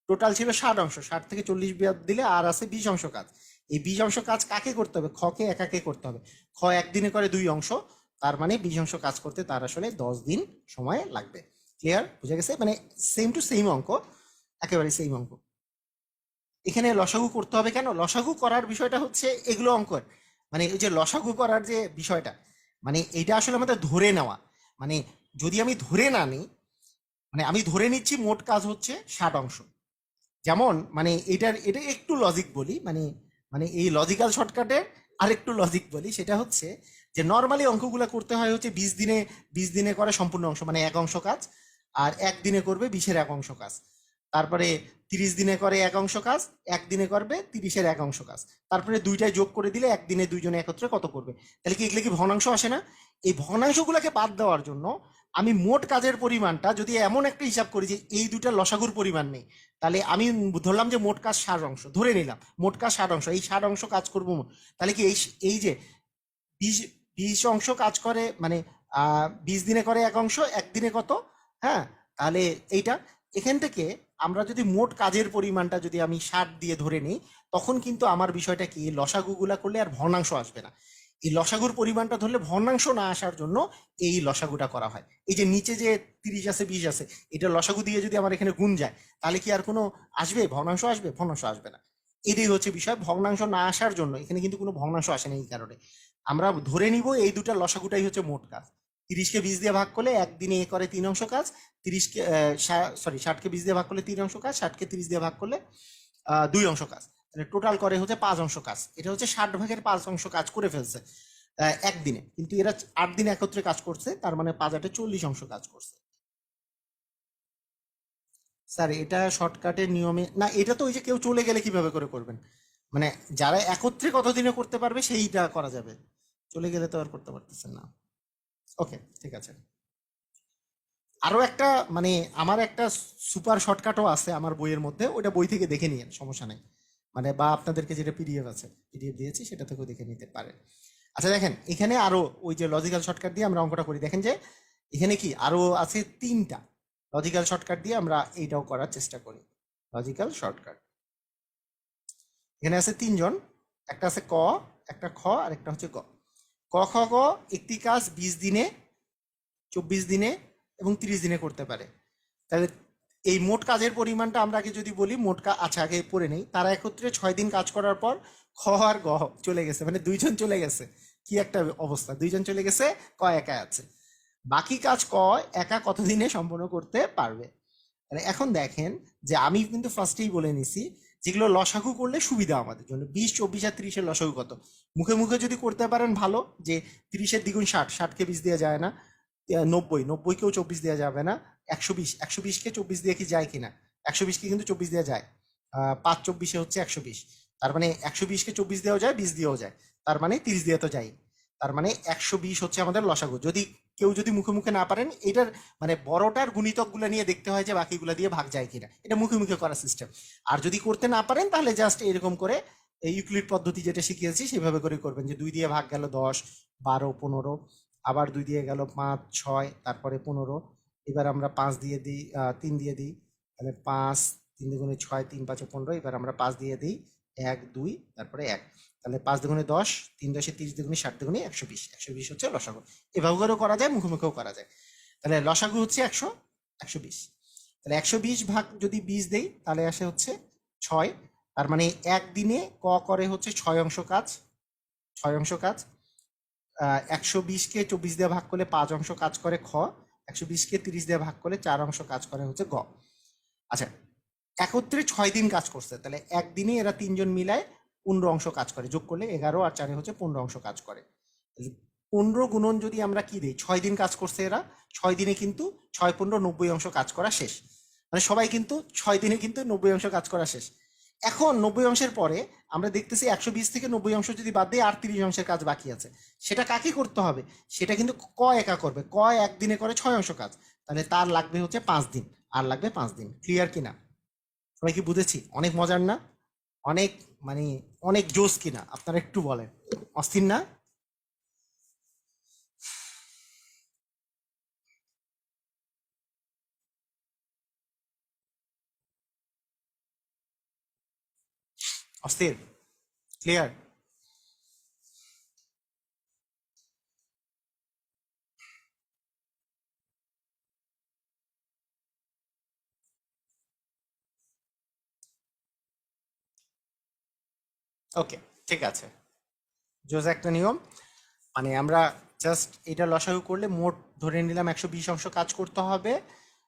টোটাল ছিল 60 অংশ, 60 থেকে 40 বাদ দিলে আর আছে 20 অংশ কাজ। এই 20 অংশ কাজ কাকে করতে হবে, খকে একাকে করতে হবে। খ একদিনে করে 2 অংশ, তার মানে 20 অংশ কাজ করতে তার আসলে 10 দিন সময় লাগবে। ক্লিয়ার, বুঝা গেছে? মানে সেম টু সেম অঙ্ক, একেবারে সেম অঙ্ক। এখানে লসাগু করতে হবে কেন, লসাগু করার বিষয়টা হচ্ছে এগুলো অঙ্কর, মানে ওই যে লসাগু করার যে বিষয়টা, মানে এইটা আসলে আমাদের ধরে নেওয়া। মানে যদি আমি ধরে না নিই, মানে আমি ধরে নিচ্ছি মোট কাজ হচ্ছে 60 অংশ। যেমন মানে এটা একটু লজিক বলি, মানে মানে এই লজিক্যাল শর্টকাটের আরেকটু লজিক বলি, সেটা হচ্ছে যে নর্মালি অঙ্কগুলো করতে হয় হচ্ছে 20 দিনে, 20 দিনে করে সম্পূর্ণ অংশ মানে 1 অংশ কাজ, আর একদিনে করবে 20-এর 1 অংশ কাজ। তারপরে 30 দিনে করে 1 অংশ কাজ, একদিনে করবে 30-এর 1 অংশ কাজ। তারপরে দুইটাই যোগ করে দিলে একদিনে দুইজনে একত্রে কত করবে। তাহলে কি এগুলো কি ভগ্নাংশ আসে না? এই ভগ্নাংশগুলোকে বাদ দেওয়ার জন্য আমি মোট কাজের পরিমাণটা যদি এমন একটা হিসাব করি যে এই দুটা লসাগুর পরিমাণ নেই, তাহলে আমি ধরলাম যে মোট কাজ 60 অংশ, ধরে নিলাম মোট কাজ 60 অংশ, এই 60 অংশ কাজ করবো। তাহলে কি এই যে 20, 20 অংশ কাজ করে মানে 20 দিনে করে 1 অংশ, একদিনে কত, হ্যাঁ। তাহলে এইটা এখান থেকে আমরা যদি মোট কাজের পরিমাণটা যদি আমি 60 দিয়ে ধরে নিই, তখন কিন্তু আমার বিষয়টা কি, লসাগুগুলা করলে আর ভগ্নাংশ আসবে না। এই লসাগুর পরিমাণটা ধরলে ভগ্নাংশ না আসার জন্য এই লসাগুটা করা হয়। এই যে নিচে যে 30 আছে 20 আছে, এটা লসাগু দিয়ে যদি আমার এখানে গুণ যায়, তাহলে কি আর কোনো আসবে ভগ্নাংশ, আসবে? ভগ্নাংশ আসবে না। এটাই হচ্ছে বিষয়, ভগ্নাংশ না আসার জন্য এখানে কিন্তু কোনো ভগ্নাংশ আসে না। এই কারণে আমরা ধরে নিব এই দুটা লসাগুটাই হচ্ছে মোট কাজ। 30কে 20 দিয়ে ভাগ করলে একদিনে এ করে 3 অংশ কাজ, 30কে 60কে 20 দিয়ে ভাগ করলে 3 অংশ কাজ, 60কে 30 দিয়ে ভাগ করলে 2 অংশ কাজ। তাহলে টোটাল করে হচ্ছে 5 অংশ কাজ। এটা হচ্ছে 60 ভাগের 5 অংশ কাজ করে ফেলছে একদিনে, কিন্তু এরা 8 দিন একত্রে কাজ করছে, তার মানে 5 8 40 অংশ কাজ করছে। স্যার এটা শর্টকাটের নিয়মে না, এটা তো ওই যে কেউ চলে গেলে কিভাবে করে করবেন, মানে যারা একত্রে কতদিনে করতে পারবে সেইটা করা যাবে, চলে গেলে তো আর করতে পারতেছেন না। ওকে, ঠিক আছে। আরো একটা, মানে আমার একটা সুপার শর্টকাটও আছে আমার বইয়ের মধ্যে, ওটা বই থেকে দেখে নিয়েন, সমস্যা নেই। মানে বা আপনাদেরকে যেটা পিডিএফ আছে, পিডিএফ দিয়েছি, সেটা থেকেও দেখে নিতে পারেন। আচ্ছা দেখেন, এখানে আরো ওই যে লজিক্যাল শর্টকাট দিয়ে আমরা অঙ্কটা করি, দেখেন যে এখানে কি আরো আছে তিনটা লজিক্যাল শর্টকাট দিয়ে আমরা এইটাও করার চেষ্টা করি। লজিক্যাল শর্টকাট এখানে আছে তিনজন, একটা আছে ক, একটা খ, আর একটা হচ্ছে গ। ক খ গ একটি কাজ 20 দিনে, 24 দিনে এবং 30 দিনে করতে পারে। তাহলে এই মোট কাজের পরিমাণটা আমরা আগে যদি বলি, মোট কাজ, আচ্ছা আগে পড়ে নেই, তারা একত্রে 6 দিন কাজ করার পর খ আর গ চলে গেছে, মানে দুইজন চলে গেছে। কি একটা অবস্থা, দুইজন চলে গেছে, ক একা আছে। বাকি কাজ ক একা কতদিনে সম্পন্ন করতে পারবে। মানে এখন দেখেন যে আমি কিন্তু ফার্স্টেই বলে নিছি যেগুলো লসাগু করলে সুবিধা আমাদের জন্য, 20, 24 আর 30-এর লসাগু কত, মুখে মুখে যদি করতে পারেন ভালো, যে 30-এর দ্বিগুণ 60, 60-কে 20 দেওয়া যায় না, 90, 90-কেও 24 দেওয়া যাবে না, 120, 120-কে 24 দিয়ে কি যায় কিনা, 120-কে কিন্তু 24 দেওয়া যায়, 5 24-এ হচ্ছে 120, তার মানে 120-কে 24 দেওয়া যায়, 20 দিয়েও যায়, তার মানে 30 দিয়ে তো যায়, তার মানে 120 হচ্ছে আমাদের লসাগু। যদি কেউ যদি মুখে মুখে না পারেন, এটার মানে বড়টার গুণিতকগুলো নিয়ে দেখতে হয় যে বাকিগুলো দিয়ে ভাগ যায় কিনা, এটা মুখে মুখে করার সিস্টেম। আর যদি করতে না পারেন তাহলে জাস্ট এরকম করে এই ইউক্লিড পদ্ধতি যেটা শিখিয়েছি সেভাবে করে করবেন, যে 2 দিয়ে ভাগ গেল 10, 12, 15, আবার 2 দিয়ে গেল 5, 6, তারপরে 15, এবার আমরা 5 দিয়ে দিই, 3 দিয়ে দিই, তাহলে 5, 3 দুগুণে 6, 3 5 15, এবার আমরা 5 দিয়ে দিই, 1 2, তারপরে 1, তাহলে 5 দুগুণে 10, 3 10 30 দুগুণে 60 দুগুণে 120, 120 হচ্ছে লসাগু। এভাবে করেও করা যায়, মুখে মুখেও করা যায়। তাহলে লসাগু হচ্ছে 100, 120। তাহলে 120 ভাগ যদি 20 দেই তাহলে আসে হচ্ছে 6, তার মানে একদিনে ক করে হচ্ছে 6 অংশ কাজ, 6 অংশ কাজ। 120-কে 24 দিয়ে ভাগ করলে 5 অংশ কাজ করে খ, 120-কে 30 দিয়ে ভাগ করলে 4 অংশ কাজ করে হচ্ছে গ। আচ্ছা, একত্রে 6 দিন কাজ করছে, তাহলে একদিনে এরা তিনজন মিলায় 15 অংশ কাজ করে, যোগ করলে 11 আর 4 হচ্ছে 15 অংশ কাজ করে। 15 গুণন যদি আমরা কি দিই, 6 দিন কাজ করছে এরা, 6 দিনে কিন্তু 6 15 90 অংশ কাজ করা শেষ, মানে সবাই কিন্তু 6 দিনে কিন্তু 90 অংশ কাজ করা শেষ। এখন 90 অংশের পরে আমরা দেখতেছি 120 থেকে 90 অংশ যদি বাদ দিই আর 30 অংশের কাজ বাকি আছে, সেটা কাকে করতে হবে, সেটা কিন্তু ক একা করবে। ক একদিনে করে 6 অংশ কাজ, তাহলে তার লাগবে হচ্ছে 5 দিন, আর লাগবে 5 দিন। ক্লিয়ার কিনা, সবাই কি বুঝেছি? অনেক মজার না, অনেক, মানে অনেক জোস কিনা, আপনারা একটু বলেন, অস্থির না? অস্থির? ক্লিয়ার? ওকে, ঠিক আছে। জোস একটা নিয়ম, মানে আমরা জাস্ট এটা লসাগু করলে মোট ধরে নিলাম 120 অংশ কাজ করতে হবে,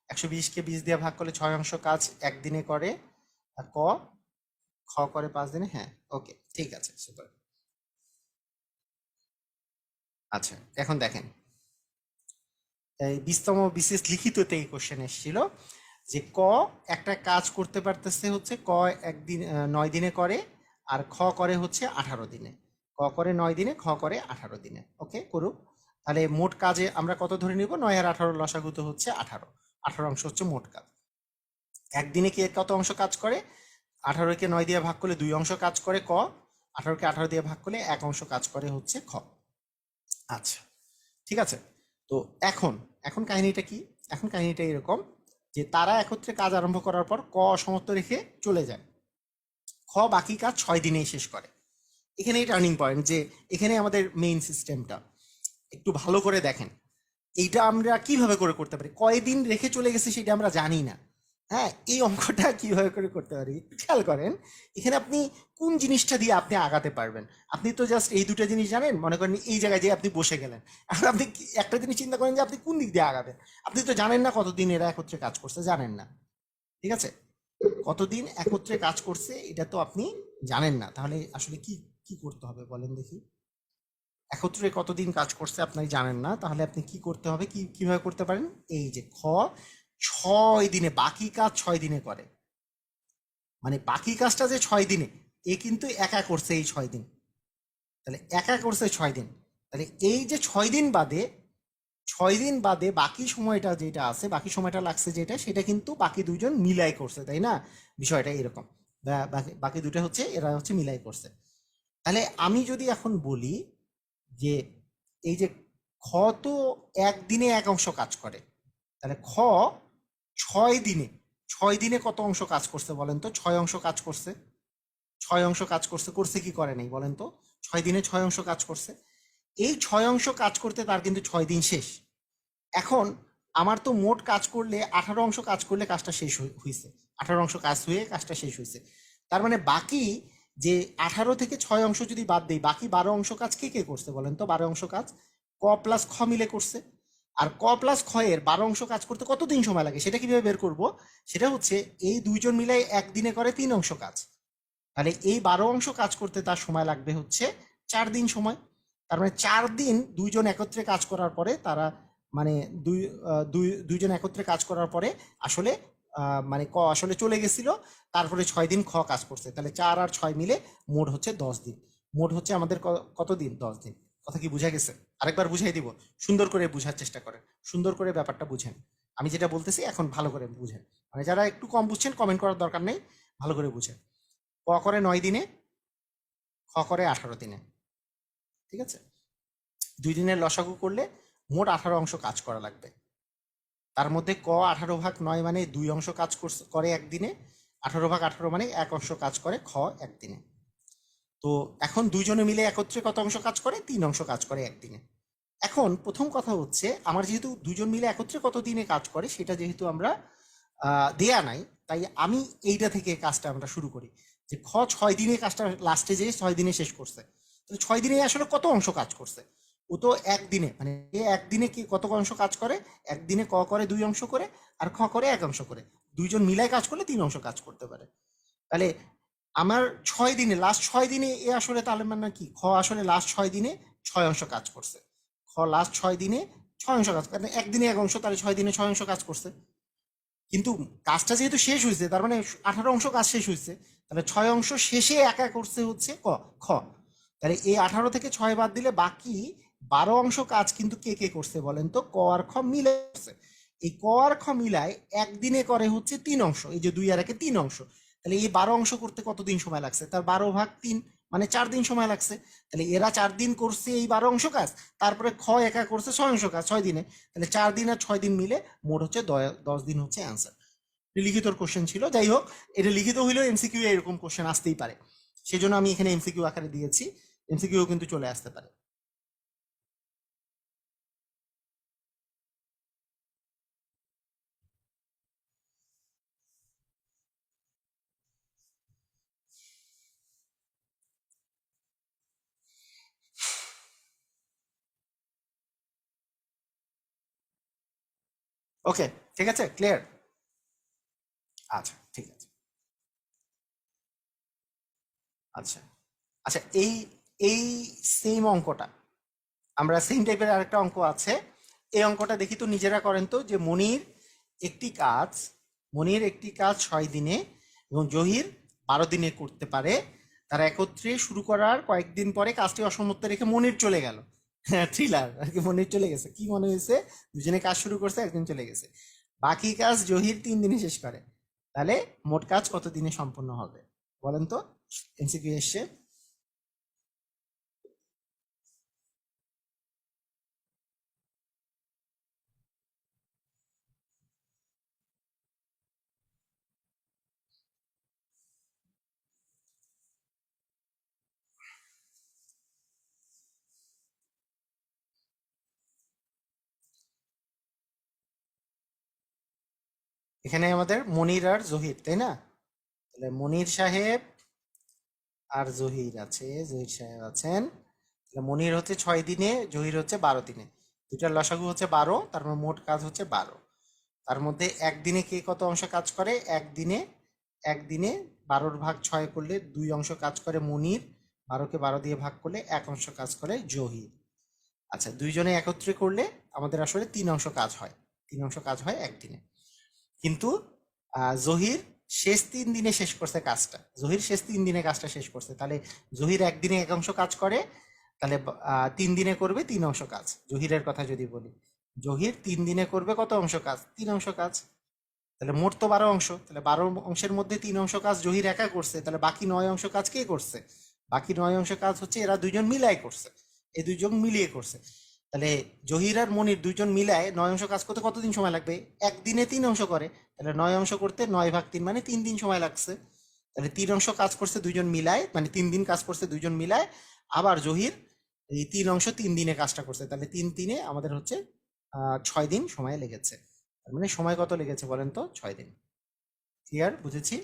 120-কে 20 দিয়ে ভাগ করলে 6 অংশ কাজ একদিনে করে, আর ক খ করে 5 দিনে। হ্যাঁ, ওকে, ঠিক আছে, সুপার। আচ্ছা, এখন দেখেন, এই 20তম বিশেষ লিখিততে এই কোশ্চেন এসেছিল যে ক একটা কাজ করতে পারতেছে হচ্ছে, ক একদিন 9 দিনে করে, আর খ করে হচ্ছে 18 দিনে। ক করে 9 দিনে, খ করে 18 দিনে। ওকে, করুক। তাহলে মোট কাজে আমরা কত ধরে নিব, 9 আর 18 লসাগু তো হচ্ছে 18, 18 অংশ হচ্ছে মোট কাজ। একদিনে কে কত অংশ কাজ করে, 18-কে 9 দিয়ে ভাগ করলে 2 অংশ কাজ করে ক, 18-কে 18 দিয়ে ভাগ করলে 1 অংশ কাজ করে হচ্ছে খ। আচ্ছা, ঠিক আছে। তো এখন এখন কাহিনীটা কি, এখন কাহিনীটা এরকম যে তারা একত্রে কাজ আরম্ভ করার পর ক অসমাপ্ত রেখে চলে যায়, খ বাকি কাজ 6 দিনেই শেষ করে। এখানেই টার্নিং পয়েন্ট, যে এখানে আমাদের মেইন সিস্টেমটা একটু ভালো করে দেখেন। এইটা আমরা কিভাবে করে করতে পারি, কয়দিন রেখে চলে গেছে সেটা আমরা জানি না। হ্যাঁ, এই অঙ্কটা কিভাবে করে করতে পারি একটু খেয়াল করেন। এখানে আপনি কোন জিনিসটা দিয়ে আপনি আগাতে পারবেন, আপনি তো জাস্ট এই দুটো জিনিস জানেন, মনে করেন এই জায়গায় যে আপনি বসে গেলেন, এখন আপনি একটা জিনিস চিন্তা করেন যে আপনি কোন দিক দিয়ে আগাবেন। আপনি তো জানেন না কতদিন এরা একত্রে কাজ করছে, জানেন না, ঠিক আছে? কতদিন একত্রে কাজ করছে এটা তো আপনি জানেন না, তাহলে আসলে কি কি করতে হবে বলেন দেখি। একত্রে কতদিন কাজ করছে আপনি জানেন না, তাহলে আপনি কি করতে হবে, কি কিভাবে করতে পারেন, এই যে খ 6 দিনে, বাকি কাজ 6 দিনে করে। মানে বাকি কাজটা যে 6 দিনে, এ কিন্তু একা করছে এই 6 দিন। তাহলে একা করছে 6 দিন। তাহলে এই যে 6 দিন বাদে, 6 দিন বাদে বাকি সময়টা যেটা আছে, বাকি সময়টা লাগছে যেটা, সেটা কিন্তু বাকি দুইজন মিলাই করছে, তাই না? বিষয়টা এরকম। বাকি বাকি দুটো হচ্ছে এরা হচ্ছে মিলাই করছে। তাহলে আমি যদি এখন বলি যে এই যে খ তো একদিনে এক অংশ কাজ করে, তাহলে খ 6 দিনে, 6 দিনে কত অংশ কাজ করছে বলেন তো? 6 অংশ কাজ করছে। 6 অংশ কাজ করছে, করছে কি করে নাই বলেন তো? 6 দিনে 6 অংশ কাজ করছে। এই 6 অংশ কাজ করতে তার কিন্তু 6 দিন শেষ। এখন আমার তো মোট কাজ করলে 18 অংশ কাজ করলে কাজটা শেষ হয়েছে। 18 অংশ কাজ হয়ে কাজটা শেষ হয়েছে। তার মানে বাকি যে 18 থেকে 6 অংশ যদি বাদ দেই, বাকি 12 অংশ কাজ কে কে করছে বলেন তো? 12 অংশ কাজ ক প্লাস খ মিলে করছে। আর ক প্লাস খ এর 12 অংশ কাজ করতে কতদিন সময় লাগে সেটা কিভাবে বের করব? সেটা হচ্ছে এই দুইজন মিলাই একদিনে করে 3 অংশ কাজ। তাহলে এই 12 অংশ কাজ করতে তার সময় লাগবে হচ্ছে 4 দিন সময়। তার মানে 4 দিন দুইজন একত্রে কাজ করার পরে তারা, মানে দুইজন একত্রে কাজ করার পরে আসলে মানে ক আসলে চলে গেছিল, তারপরে 6 দিন খ কাজ করছে। তাহলে 4 আর 6 মিলে মোট হচ্ছে 10 দিন। মোট হচ্ছে আমাদের কত দিন? 10 দিন। কথা কি বুঝা গেছে? আরেকবার বুঝাই দিব, সুন্দর করে বুঝার চেষ্টা করেন, সুন্দর করে ব্যাপারটা বুঝেন। আমি যেটা বলতেছি এখন ভালো করে বুঝেন। মানে যারা একটু কম বুঝছেন কমেন্ট করার দরকার নেই, ভালো করে বুঝেন। ক করে 9 দিনে, খ করে 18 দিনে। ঠিক আছে? 2 দিনের লসাগু করলে মোট 18 অংশ কাজ করা লাগবে। তার মধ্যে ক 18/9 মানে 2 অংশ কাজ করে একদিনে, 18/18 মানে 1 অংশ কাজ করে খ একদিনে। তো এখন দুইজনে মিলে একত্রে কত অংশ কাজ করে? 3 অংশ কাজ করে একদিনে। এখন প্রথম কথা হচ্ছে, আমার যেহেতু দুজন মিলে একত্রে কত দিনে কাজ করে সেটা যেহেতু আমরা দেয়া নাই, তাই আমি এইটা থেকে কাজটা আমরা শুরু করি যে খ 6 দিনে কাজটা লাস্টে যে 6 দিনে শেষ করছে। তো 6 দিনে আসলে কত অংশ কাজ করছে? ও তো একদিনে, মানে একদিনে কি কত অংশ কাজ করে? একদিনে ক করে 2 অংশ করে, আর খ করে 1 অংশ করে। দুইজন মিলাই কাজ করলে 3 অংশ কাজ করতে পারে। তাহলে আমার 6 দিনে, লাস্ট 6 দিনে এ আসলে তাহলে মানে কি, খ আসলে লাস্ট 6 দিনে 6 অংশ কাজ করছে। খ লাস্ট 6 দিনে 6 অংশ কাজ করে, একদিনে 1 অংশ, তাহলে 6 দিনে 6 অংশ কাজ করছে। কিন্তু কাজটা যেহেতু শেষ হয়েছে, তার মানে 18 অংশ কাজ শেষ হয়েছে, তাহলে 6 অংশ শেষে একা করছে হচ্ছে খ। তাহলে এই 18 থেকে 6 বাদ দিলে বাকি 12 অংশ কাজ কিন্তু কে কে করছে বলেন তো? ক আর খ মিলে করছে। এই ক আর খ মিলায় একদিনে করে হচ্ছে 3 অংশ, এই যে 2 আর 1 3 অংশ। তাহলে এই 12 অংশ করতে কতদিন সময় লাগছে? তার 12/3 মানে 4 দিন সময় লাগছে। তাহলে এরা 4 দিন করছে এই 12 অংশ কাজ, তারপরে খ একা করছে 6 অংশ কাজ 6 দিনে। তাহলে 4 দিন আর 6 দিন মিলে মোট হচ্ছে 10 দিন হচ্ছে অ্যান্সার। লিখিত কোশ্চেন ছিল, যাই হোক, এটা লিখিত হইলেও এমসিকিউ এরকম কোশ্চেন আসতেই পারে, সেই জন্য আমি এখানে এমসিকিউ আকারে দিয়েছি। এমসিকিউ কিন্তু চলে আসতে পারে। ওকে, ঠিক আছে, ক্লিয়ার। আচ্ছা, ঠিক আছে। আচ্ছা, আচ্ছা, এই এই সেম অঙ্কটা, আমরা সেম টাইপের আরেকটা অঙ্ক আছে। এই অঙ্কটা দেখি তো, নিজেরা করেন তো, যে একটি কাজ মনির একটি কাজ 6 দিনে এবং জহির 12 দিনে করতে পারে। তারা একত্রে শুরু করার কয়েকদিন পরে কাজটি অসমাপ্ত রেখে মনির চলে গেল। হ্যাঁ, থ্রিলার আর কি, মনির চলে গেছে, কি মনে হয়েছে? দুজনে কাজ শুরু করছে, একদিন চলে গেছে। বাকি কাজ জহির 3 দিনে শেষ করে। তাহলে মোট কাজ কত দিনে সম্পন্ন হবে বলেন তো? এমসিকিউ এসছে। এখানে আমাদের মনির আর জহির, তাই না? তাহলে মনির সাহেব আর জহির আছে, জহির সাহেব আছেন। তাহলে মনির হচ্ছে 6 দিনে, জহির হচ্ছে 12 দিনে। দুটার লসাগু হচ্ছে 12, তার মানে মোট কাজ হচ্ছে 12। তার মধ্যে একদিনে কে কত অংশ কাজ করে? একদিনে, একদিনে 12/6 করলে 2 অংশ কাজ করে মনির, 12কে 12 দিয়ে ভাগ করলে 1 অংশ কাজ করে জহির। আচ্ছা, দুইজনে একত্রে করলে আমাদের আসলে 3 অংশ কাজ হয়, 3 অংশ কাজ হয় একদিনে। কিন্তু জহির শেষ 3 দিনে শেষ করছে কাজটা, জহির শেষ 3 দিনে কাজটা শেষ করছে, তাহলে জহির একদিনে এক অংশ কাজ করে, তাহলে 3 দিনে করবে 3 অংশ কাজ। জহিরের কথা যদি বলি, জহির 3 দিনে করবে কত অংশ কাজ? 3 অংশ কাজ। তাহলে মোট তো 12 অংশ, তাহলে 12 অংশের মধ্যে 3 অংশ কাজ জহির একা করছে, তাহলে বাকি 9 অংশ কাজ কে করছে? বাকি 9 অংশ কাজ হচ্ছে এরা দুইজন মিলাই করছে, এই দুইজন মিলিয়ে করছে। তাহলে জহির আর মনির দুইজন মিলায় 9 অংশ কাজ করতে কতদিন সময় লাগবে? একদিনে 3 অংশ করে, তাহলে 9 অংশ করতে 9 ভাগ 3 মানে 3 দিন সময় লাগছে। তাহলে 3 অংশ কাজ করছে দুইজন মিলায়, মানে 3 দিন কাজ করছে দুইজন মিলায়। আবার জহির এই 3 অংশ 3 দিনে কাজটা করছে, তাহলে 3 দিনে আমাদের হচ্ছে 6 দিন সময় লেগেছে। তার মানে সময় কত লেগেছে বলেন তো? 6 দিন। ক্লিয়ার? বুঝেছি?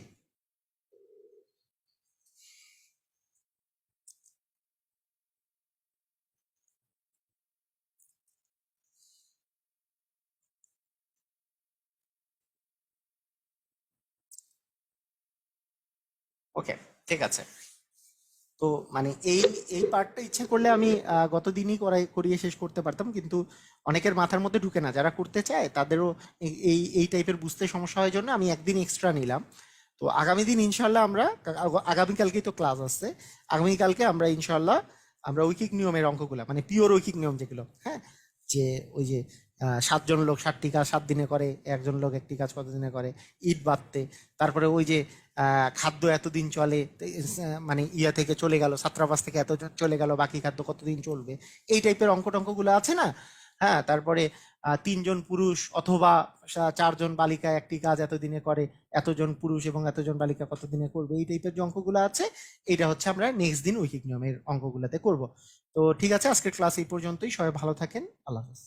ওকে, ঠিক আছে। তো মানে এই এই পার্টটা ইচ্ছে করলে আমি গত দিনই করিয়ে শেষ করতে পারতাম, কিন্তু অনেকের মাথার মধ্যে ঢুকে না, যারা করতে চায় তাদেরও এই এই টাইপের বুঝতে সমস্যা হয় জন্য আমি একদিন এক্সট্রা নিলাম। তো আগামী দিন ইনশাল্লাহ আমরা আগামীকালকেই তো ক্লাস আসছে, আগামীকালকে আমরা ইনশাল্লাহ আমরা ঐকিক নিয়মের অঙ্কগুলা, মানে পিওর ঐকিক নিয়ম যেগুলো, হ্যাঁ, যে ওই যে 7 জন লোক 7টি কাজ 7 দিনে করে, একজন লোক একটি কাজ কত দিনে করে, ইট বাঁধতে, তারপরে ওই যে খাদ্য এতদিন চলে, মানে ইয়া থেকে চলে গেল, ছাত্রাবাস থেকে এত চলে গেল, বাকি খাদ্য কতদিন চলবে, এই টাইপের অঙ্ক টঙ্কগুলো আছে না? হ্যাঁ, তারপরে 3 জন পুরুষ অথবা 4 জন বালিকা একটি কাজ এতদিনে করে, এতজন পুরুষ এবং এতজন বালিকা কতদিনে করবে, এই টাইপের যে অঙ্কগুলো আছে, এটা হচ্ছে আমরা নেক্সট দিন ঐকিক নিয়মের অঙ্কগুলোতে করব। তো ঠিক আছে, আজকের ক্লাস এই পর্যন্তই। সবাই ভালো থাকেন। আল্লাহ হাফেজ।